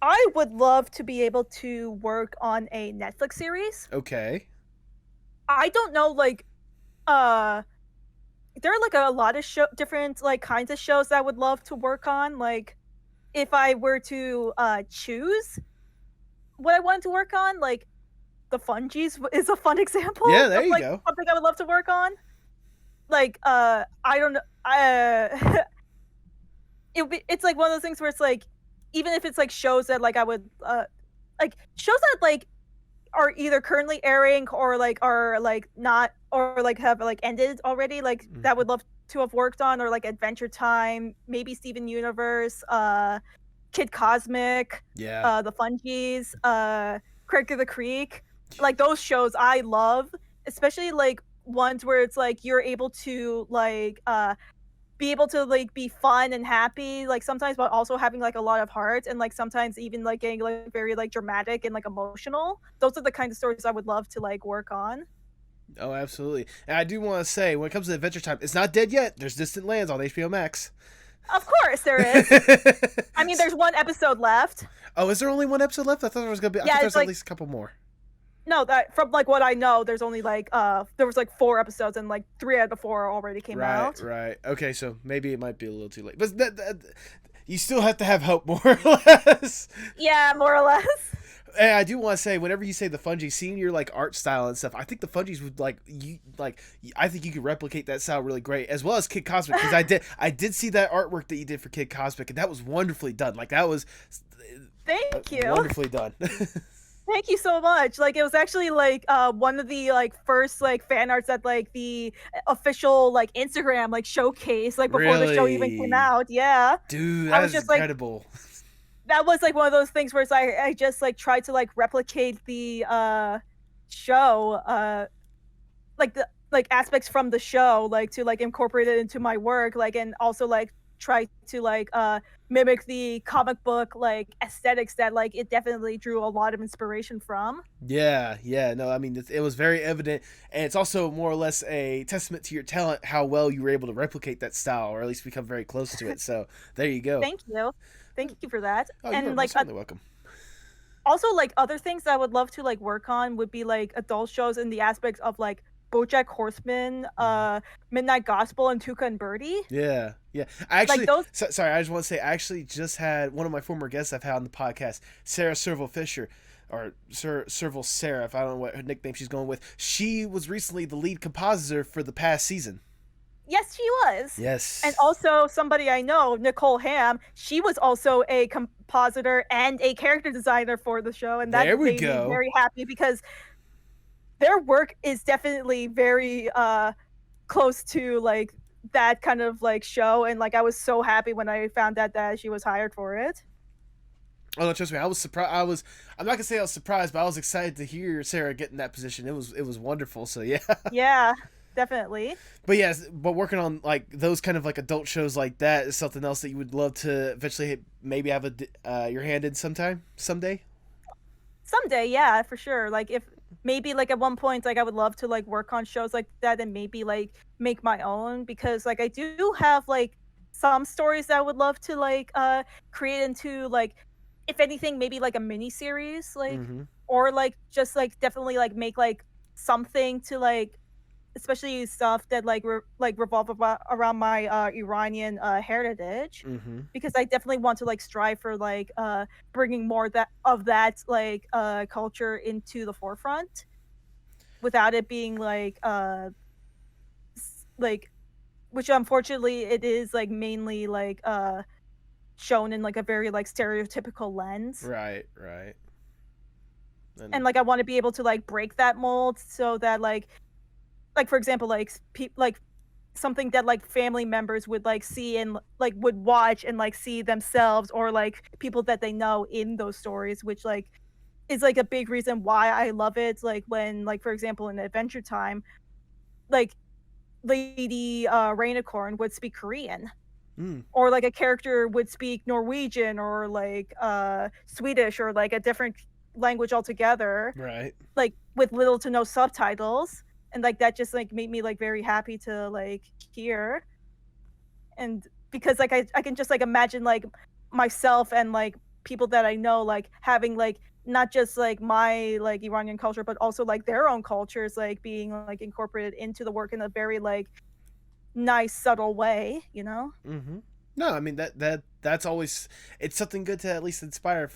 I would love to be able to work on a Netflix series. Okay. I don't know, like, there are like a lot of different like kinds of shows that I would love to work on. Like, if I were to choose what I wanted to work on, like, the Fungies is a fun example. Yeah, there of, you like, go. something I would love to work on. Like, I don't know. It's like one of those things where it's like, even if it's like shows that like I would like shows that like are either currently airing or like are like not, or like have like ended already, like that would love to have worked on, or like Adventure Time, maybe Steven Universe, Kid Cosmic, Yeah. the Fungies, Craig of the Creek. Like, those shows I love, especially like ones where it's like you're able to like be able to like be fun and happy, like sometimes, but also having like a lot of heart, and like sometimes even like getting like very like dramatic and like emotional. Those are the kind of stories I would love to like work on. Oh, absolutely. And I do want to say, when it comes to Adventure Time, it's not dead yet. There's Distant Lands on HBO Max. Of course there is. I mean, there's one episode left. Oh, is there only one episode left? I thought there was gonna be. I thought there's like, at least a couple more. No, that from like what I know, there's only like there was like 4 episodes, and like 3 out of the 4 already came out. Right. Okay, so maybe it might be a little too late, but you still have to have hope, more or less. Yeah, more or less. And I do want to say, whenever you say the Fungies, seeing your like art style and stuff, I think the Fungies would I think you could replicate that style really great, as well as Kid Cosmic, because I did see that artwork that you did for Kid Cosmic, and that was wonderfully done. Like, that was Thank you. wonderfully done. Thank you so much. Like, it was actually like one of the like first like fan arts that like the official like Instagram like showcase, like before the show even came out. Yeah. Dude, I that was is just incredible. Like, that was like one of those things where it's like I just like tried to like replicate the show, like the like aspects from the show, like to like incorporate it into my work, like, and also like try to like mimic the comic book like aesthetics that like it definitely drew a lot of inspiration from. Yeah, no, I mean, it was very evident, and it's also more or less a testament to your talent, how well you were able to replicate that style, or at least become very close to it. So there you go. Thank you for that. Oh, and you're like certainly welcome. Also, like, other things I would love to like work on would be like adult shows in the aspects of like BoJack Horseman, Midnight Gospel, and Tuca and Birdie. Yeah. I actually, like those... sorry, I just want to say, I actually just had one of my former guests I've had on the podcast, Sarah Serval Fisher, or Serval Seraph, I don't know what her nickname she's going with. She was recently the lead compositor for the past season. Yes, she was. Yes. And also somebody I know, Nicole Ham, she was also a compositor and a character designer for the show, and that made me very happy, because their work is definitely very close to like that kind of like show, and like I was so happy when I found out that she was hired for it. Oh, no, trust me, I was surprised. I'm not gonna say I was surprised, but I was excited to hear Sarah get in that position. It was wonderful. So yeah. Yeah, definitely. But yes, but working on like those kind of like adult shows like that is something else that you would love to eventually maybe have your hand in someday. Someday, yeah, for sure. Like, if maybe like at one point, like I would love to like work on shows like that, and maybe like make my own, because like I do have like some stories that I would love to like create into, like, if anything, maybe like a mini series, like, or like just like definitely like make like something to like, especially stuff that like revolve around my Iranian heritage, because I definitely want to like strive for like bringing more of that like culture into the forefront, without it being like which unfortunately it is like mainly like shown in like a very like stereotypical lens. Right. And like I want to be able to like break that mold, so that like for example, like something that like family members would like see and like would watch and like see themselves or like people that they know in those stories, which like is like a big reason why I love it. Like when like for example in Adventure Time, like Lady Rainicorn would speak Korean. Mm, Or like a character would speak Norwegian or like Swedish or like a different language altogether, right. like with little to no subtitles. And like that just like made me like very happy to like hear. And because like I can just like imagine like myself and like people that I know like having like not just like my like Iranian culture but also like their own cultures like being like incorporated into the work in a very like nice subtle way, you know? Mm-hmm. No, I mean that's always, it's something good to at least aspire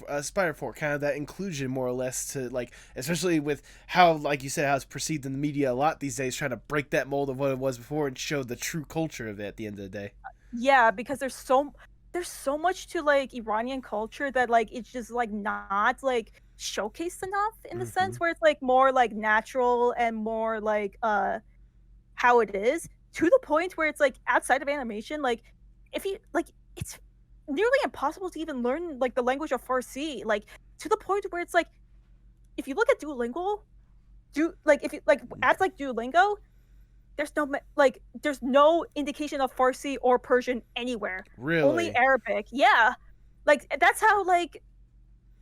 for, kind of that inclusion more or less, to like, especially with how, like you said, how it's perceived in the media a lot these days, trying to break that mold of what it was before and show the true culture of it at the end of the day. Yeah, because there's so much to like Iranian culture that like it's just like not like showcased enough in the Mm-hmm. sense where it's like more like natural and more like how it is, to the point where it's like outside of animation, like if you like it's nearly impossible to even learn like the language of Farsi, like to the point where it's like if you look at Duolingo, do like if you like apps like Duolingo, there's no indication of Farsi or Persian anywhere. Only Really? Arabic. Yeah. Like that's how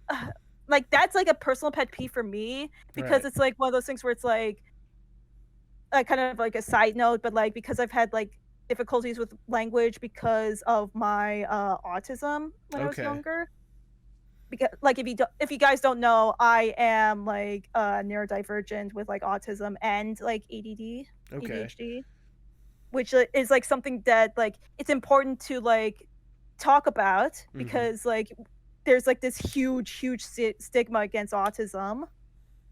uh, like that's like a personal pet peeve for me because Right. it's like one of those things where it's like kind of like a side note, but like because I've had like difficulties with language because of my autism when I was Okay. younger. Because like if you guys don't know, I am like neurodivergent with like autism and like ADD, Okay. ADHD, which is like something that like it's important to like talk about Mm-hmm. because like there's like this huge stigma against autism,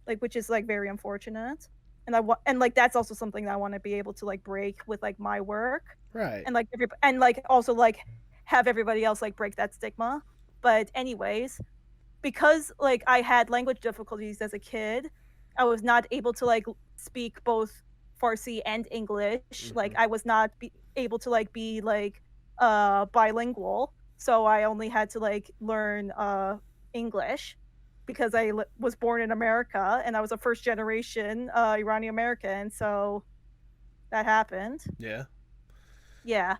like which is like very unfortunate. And I want and like that's also something that I want to be able to like break with like my work Right. and like and like also like have everybody else like break that stigma. But anyways, because like I had language difficulties as a kid, I was not able to like speak both Farsi and English. Like Mm-hmm. I was not able to like be like bilingual. So I only had to like learn English because was born in America and I was a first generation Iranian American. So that happened. Yeah. Yeah.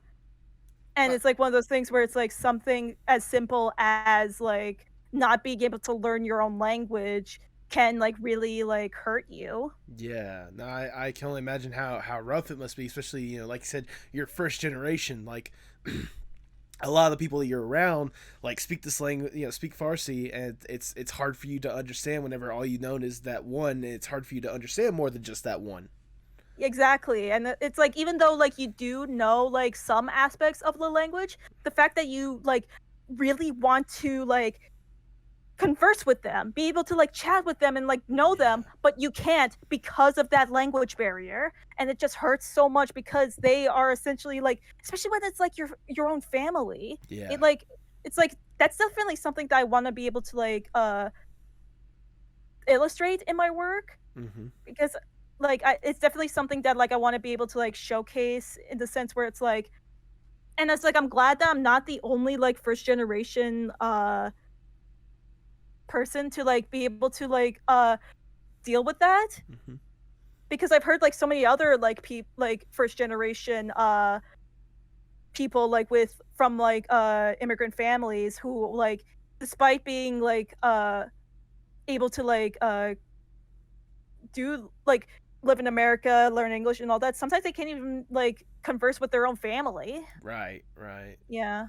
And Uh, it's like one of those things where it's like something as simple as like not being able to learn your own language can like really like hurt you. yeah. No, I can only imagine how rough it must be, especially, like you said, your first generation. Like, a lot of the people that you're around like speak this language, speak Farsi, and it's hard for you to understand whenever all you know is that one. It's hard for you to understand more than just that one. Exactly. And it's like even though like you do know like some aspects of the language, the fact that you like really want to like converse with them, be able to like chat with them and like know Yeah. them, but you can't because of that language barrier. And it just hurts so much because they are essentially like, especially when it's like your own family. Yeah. It like it's like that's definitely something that I want to be able to like illustrate in my work Mm-hmm. because like it's definitely something that like I want to be able to like showcase in the sense where it's like and it's like I'm glad that I'm not the only like first generation person to like be able to like deal with that Mm-hmm. because I've heard like so many other like like first generation people like with from like immigrant families who like despite being like able to like do like live in America, learn English and all that, sometimes they can't even like converse with their own family. Right. Right. Yeah.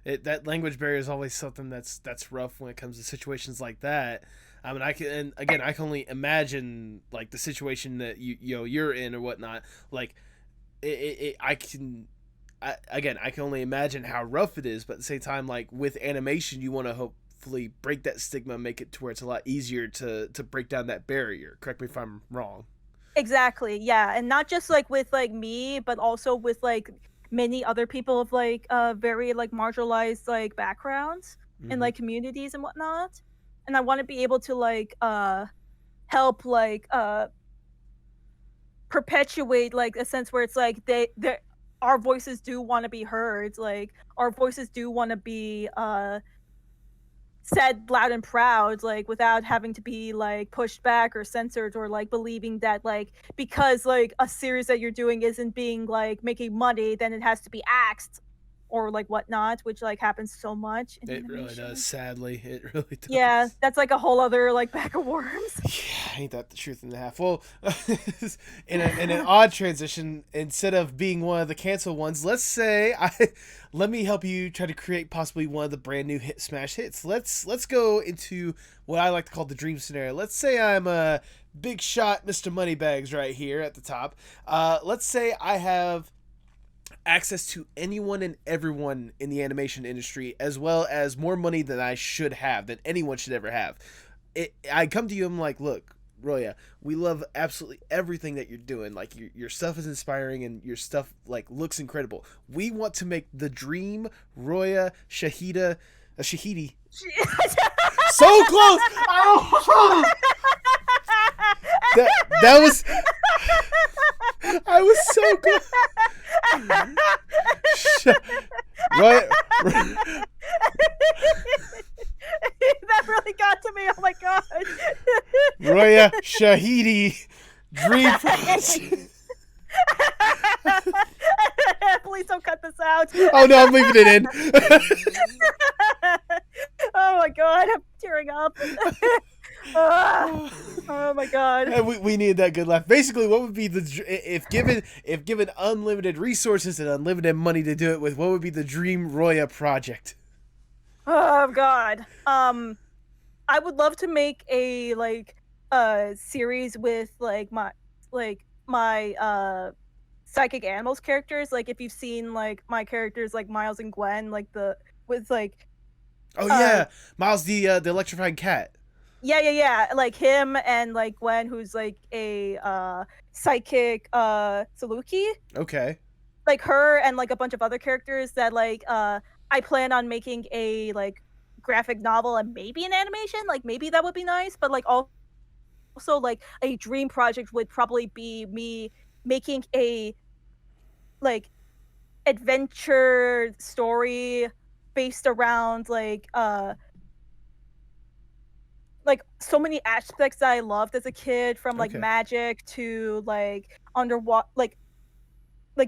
That language barrier is always something that's rough when it comes to situations like that. I mean, I can, and again, I can only imagine like the situation that you're in or whatnot. Like, I can, again, I can only imagine how rough it is. But at the same time, like with animation, you want to hopefully break that stigma, make it to where it's a lot easier to break down that barrier. Correct me if I'm wrong. Exactly. Yeah, and not just like with like me, but also with like many other people of like very like marginalized like backgrounds and Mm-hmm. like communities and whatnot. And I want to be able to like help like perpetuate like a sense where it's like they our voices do want to be heard. Like our voices do want to be said loud and proud, like without having to be like pushed back or censored, or like believing that like because like a series that you're doing isn't being like making money, then it has to be axed or like whatnot, which like happens so much in It animation. really does. Sadly, it really does. Yeah, that's like a whole other like bag of worms. Yeah, ain't that the truth in the half? Well, in an odd transition, instead of being one of the canceled ones, let me help you try to create possibly one of the brand new smash hits. Let's go into what I like to call the dream scenario. Let's say I'm a big shot Mr. Moneybags right here at the top. Let's say I have access to anyone and everyone in the animation industry, as well as more money than I should have, than anyone should ever have. I come to you, I'm like, look, Roya, we love absolutely everything that you're doing. Like your stuff is inspiring and your stuff like looks incredible. We want to make the dream Roya Shahidi. So close. That was. I was so close. Roya. That really got to me. Oh my god. Roya Shahidi Dream Project. Please don't cut this out. Oh no, I'm leaving it in. Oh my god, I'm tearing up. Oh my god. And we need that good laugh. Basically, what would be if given unlimited resources and unlimited money to do it with, what would be the dream Roya project? Oh god. I would love to make a series with my psychic animals characters. Like if you've seen like my characters like Miles and Gwen, like oh yeah, Miles the electrifying cat. Yeah. Like him and like Gwen, who's like a psychic Saluki. Okay. Like her and like a bunch of other characters that like I plan on making a like graphic novel and maybe an animation. Like maybe that would be nice, but like also like a dream project would probably be me making a like adventure story based around like so many aspects that I loved as a kid, from like magic to like underwater, like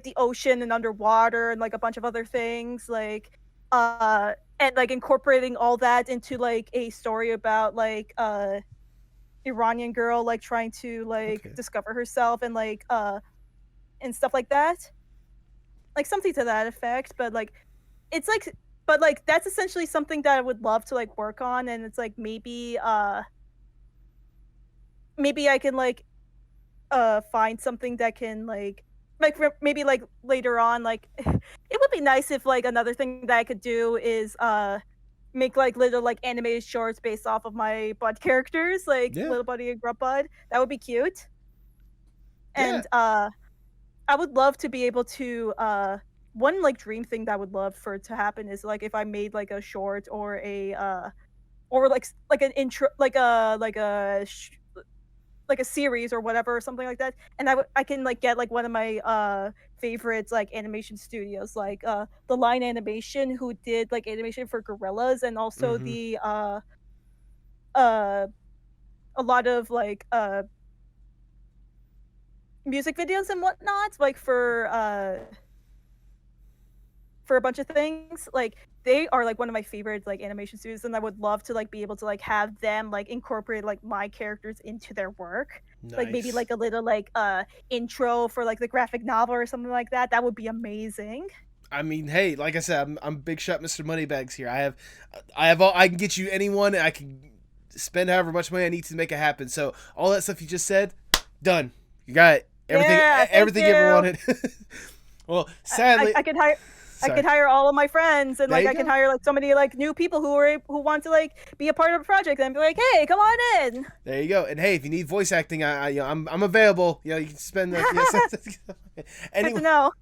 the ocean and underwater and like a bunch of other things, like and like incorporating all that into like a story about like Iranian girl like trying to like discover herself and like and stuff like that, like something to that effect. But like it's like, but like that's essentially something that I would love to like work on. And it's like maybe I can like find something that can like maybe like later on, like it would be nice if like another thing that I could do is make like little like animated shorts based off of my Bud characters, like Little Buddy and Grub Bud. That would be cute. And I would love to be able to one like dream thing that I would love for it to happen is like if I made like a short or a or like an intro, like a series or whatever, or something like that. And I can like get like one of my favorites, like animation studios, like the Line Animation, who did like animation for Gorillas, and also the a lot of like music videos and whatnot, like for a bunch of things. Like they are like one of my favorite like animation studios, and I would love to like be able to like have them like incorporate like my characters into their work. Nice. Like maybe like a little like intro for like the graphic novel or something like that. That would be amazing. I mean, hey, like I said, I'm big shot Mr. Moneybags here. I have all, I can get you anyone, and I can spend however much money I need to make it happen. So all that stuff you just said, done. You got it. Everything you ever wanted. Well, sadly, I could hire. Sorry. I could hire all of my friends, and like I could hire like so many like new people who want to like be a part of a project, and be like, hey, come on in. There you go. And hey, if you need voice acting, I'm available. You know, you can spend the. Anyway, good to know.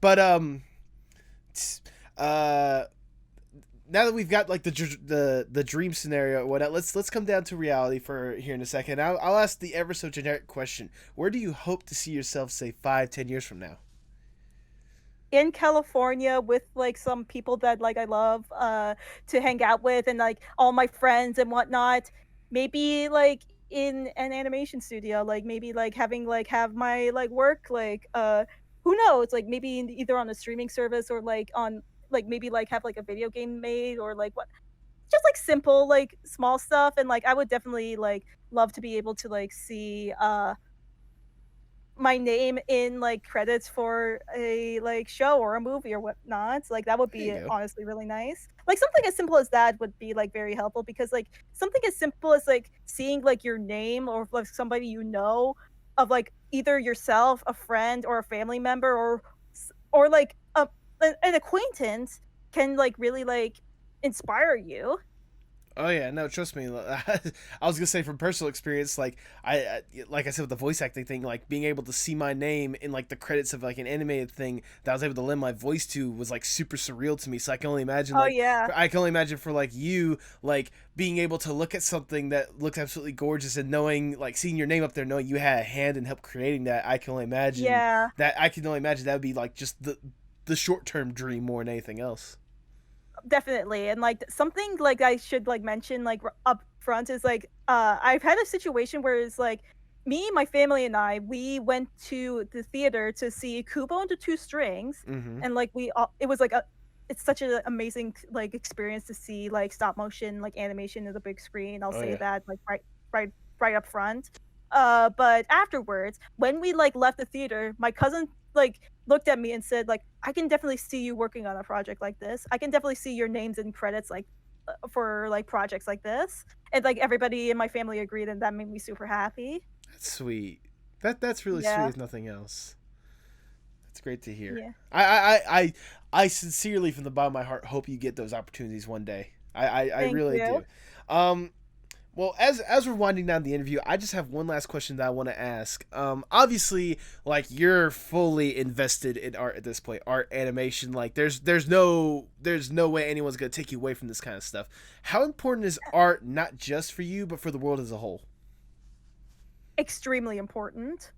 But now that we've got like the dream scenario or whatnot, let's come down to reality for here in a second. I'll ask the ever so generic question: where do you hope to see yourself, say, 5-10 years from now? in California with like some people that like I love to hang out with, and like all my friends and whatnot. Maybe like in an animation studio, like maybe like having like have my like work like who knows, like maybe either on a streaming service or like on like maybe like have like a video game made or like what, just like simple like small stuff. And like I would definitely like love to be able to like see my name in like credits for a like show or a movie or whatnot. Like that would There you be go. honestly really nice. Like something as simple as that would be like very helpful, because like something as simple as like seeing like your name or like somebody you know, of like either yourself, a friend, or a family member, or like an acquaintance can like really like inspire you. Oh yeah, no, trust me. I was gonna say from personal experience, like like I said with the voice acting thing, like being able to see my name in like the credits of like an animated thing that I was able to lend my voice to was like super surreal to me. So I can only imagine, Oh like, yeah. I can only imagine for like you, like being able to look at something that looks absolutely gorgeous and knowing, like, seeing your name up there, knowing you had a hand in help creating that. I can only imagine Yeah. that would be like just the short term dream more than anything else. Definitely. And like something like I should like mention like up front is like I've had a situation where it's like me, my family, and I, we went to the theater to see Kubo and the Two Strings. Mm-hmm. And like we all, it was like a, it's such an amazing like experience to see like stop motion like animation in the big screen. I'll Oh say yeah. that like right right up front. But afterwards, when we like left the theater, my cousin like looked at me and said like, I can definitely see you working on a project like this. I can definitely see your names in credits like for like projects like this. And like everybody in my family agreed, and that made me super happy. That's sweet. That's really sweet Yeah. if nothing else. That's great to hear. Yeah. I sincerely, from the bottom of my heart, hope you get those opportunities one day. I Thank really you. do. Well, as we're winding down the interview, I just have one last question that I want to ask. Obviously, like, you're fully invested in art at this point, art, animation. Like, there's no way anyone's gonna take you away from this kind of stuff. How important is art, not just for you, but for the world as a whole? Extremely important.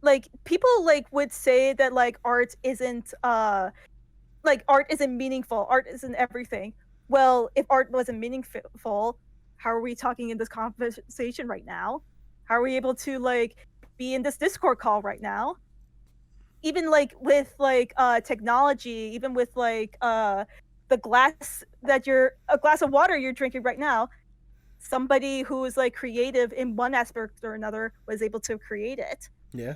Like people like would say that like art isn't meaningful, art isn't everything. Well, if art wasn't meaningful, how are we talking in this conversation right now? How are we able to like be in this Discord call right now? Even like with like technology, even with like the glass that you're a glass of water you're drinking right now, somebody who is like creative in one aspect or another was able to create it. Yeah.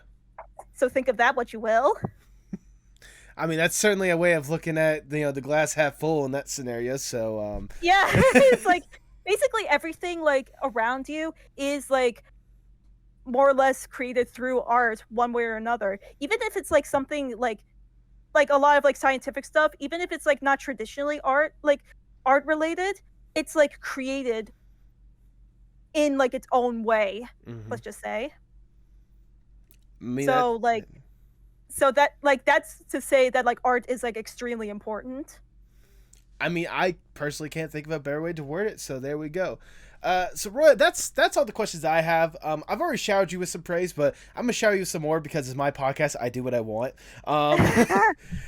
So think of that what you will. I mean, that's certainly a way of looking at, the glass half full in that scenario. So, Yeah, it's like basically everything like around you is like more or less created through art one way or another. Even if it's like something like a lot of like scientific stuff, even if it's like not traditionally art related, it's like created in like its own way, mhm. let's just say. I mean, So like so that like that's to say that like art is like extremely important. I personally can't think of a better way to word it. So there we go. So Roy, that's all the questions I have. I've already showered you with some praise, but I'm gonna shower you with some more because it's my podcast. I do what I want. Um,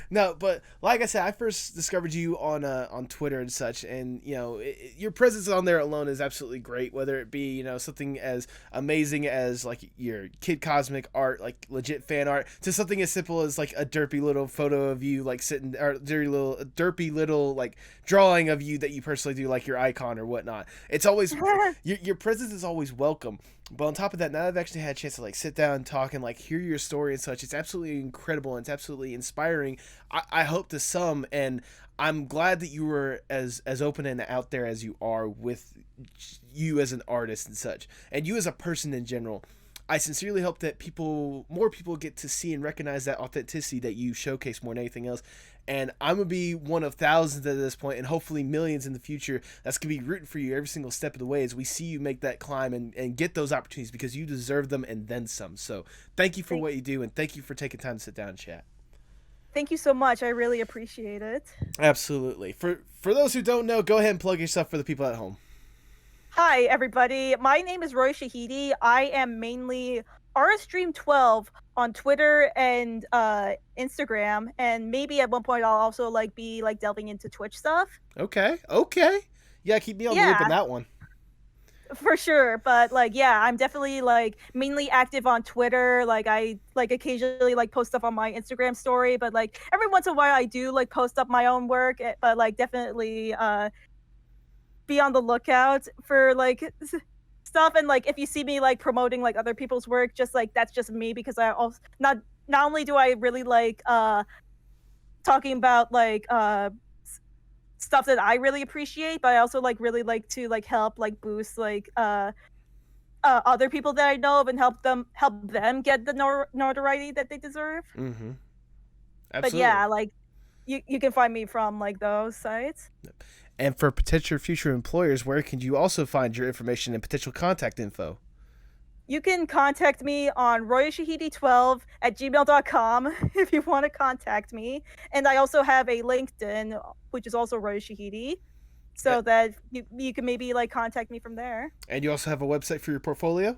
no, but like I said, I first discovered you on Twitter and such, and your presence on there alone is absolutely great. Whether it be something as amazing as like your Kid Cosmic art, like legit fan art, to something as simple as like a derpy little photo of you like sitting, or derpy little like drawing of you that you personally do, like your icon or whatnot. It's always your presence is always welcome. But on top of that, now that I've actually had a chance to like sit down and talk and like hear your story and such, it's absolutely incredible and it's absolutely inspiring. I hope to some, and I'm glad that you were as open and out there as you are with you as an artist and such, and you as a person in general. I sincerely hope that more people get to see and recognize that authenticity that you showcase more than anything else. And I'm going to be one of thousands at this point, and hopefully millions in the future, that's going to be rooting for you every single step of the way as we see you make that climb and get those opportunities, because you deserve them and then some. So thank you for what you do, and thank you for taking time to sit down and chat. Thank you so much. I really appreciate it. Absolutely. For those who don't know, go ahead and plug yourself for the people at home. Hi, everybody. My name is Roya Shahidi. I am mainly rstream12 on Twitter and Instagram, and maybe at one point I'll also like be like delving into Twitch stuff. Okay. Yeah, keep me on the loop on that one. For sure, but like I'm definitely like mainly active on Twitter. Like I like occasionally like post stuff on my Instagram story, but like every once in a while I do like post up my own work, but like definitely be on the lookout for like stuff. And like if you see me like promoting like other people's work, just like that's just me, because I also not only do I really like talking about like stuff that I really appreciate, but I also like really like to like help like boost like other people that I know of and help them get the notoriety that they deserve. Mm-hmm. Absolutely. But yeah, like you can find me from like those sites. And for potential future employers, where can you also find your information and potential contact info? You can contact me on royashahidi12@gmail.com if you want to contact me. And I also have a LinkedIn, which is also Roya Shahidi, so that you can maybe like contact me from there. And you also have a website for your portfolio?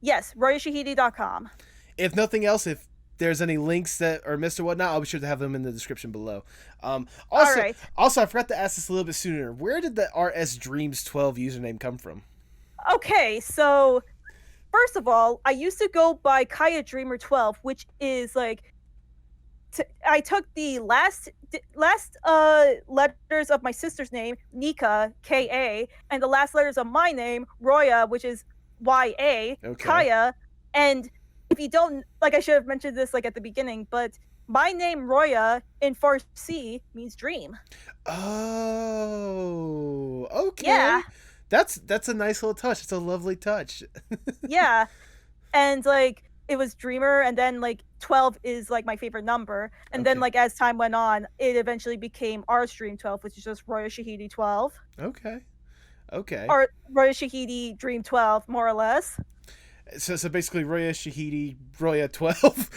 Yes, royashahidi.com. If nothing else, if there's any links that are missed or whatnot, I'll be sure to have them in the description below. Also, I forgot to ask this a little bit sooner. Where did the RSDreams12 username come from? Okay, so first of all, I used to go by Kaya Dreamer 12, which is like I took the last letters of my sister's name, Nika, Ka, and the last letters of my name, Roya, which is Ya, Kaya. And if you don't, like, I should have mentioned this like at the beginning, but my name Roya in Farsi means dream. Oh, okay. Yeah. That's a nice little touch. It's a lovely touch. Yeah. And like it was Dreamer, and then like 12 is like my favorite number. And then like as time went on, it eventually became rstream 12, which is just Roya Shahidi 12. Okay. Or Roya Shahidi Dream 12, more or less. So basically Roya Shahidi Roya 12.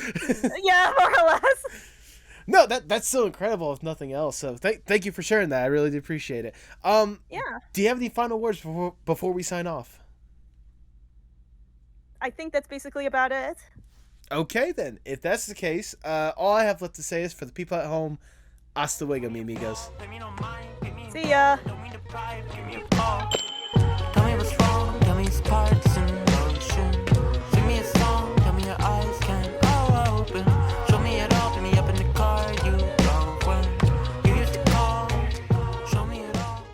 Yeah, more or less. No, that's so incredible if nothing else. So thank you for sharing that. I really do appreciate it. Yeah. Do you have any final words before we sign off? I think that's basically about it. Okay then. If that's the case, all I have left to say is, for the people at home, hasta luego, mi amigos. See ya. Tell me what's wrong, tell me it's parts in motion. Sing me a song, tell me your eyes can't open. Show me it all, put me up in the car you drove when you used to call. Show me it all.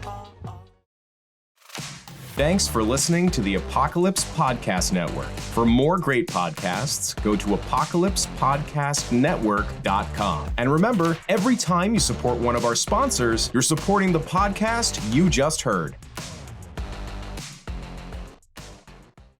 Thanks for listening to the Apocalypse Podcast Network. For more great podcasts, go to apocalypsepodcastnetwork.com. And remember, every time you support one of our sponsors, you're supporting the podcast you just heard.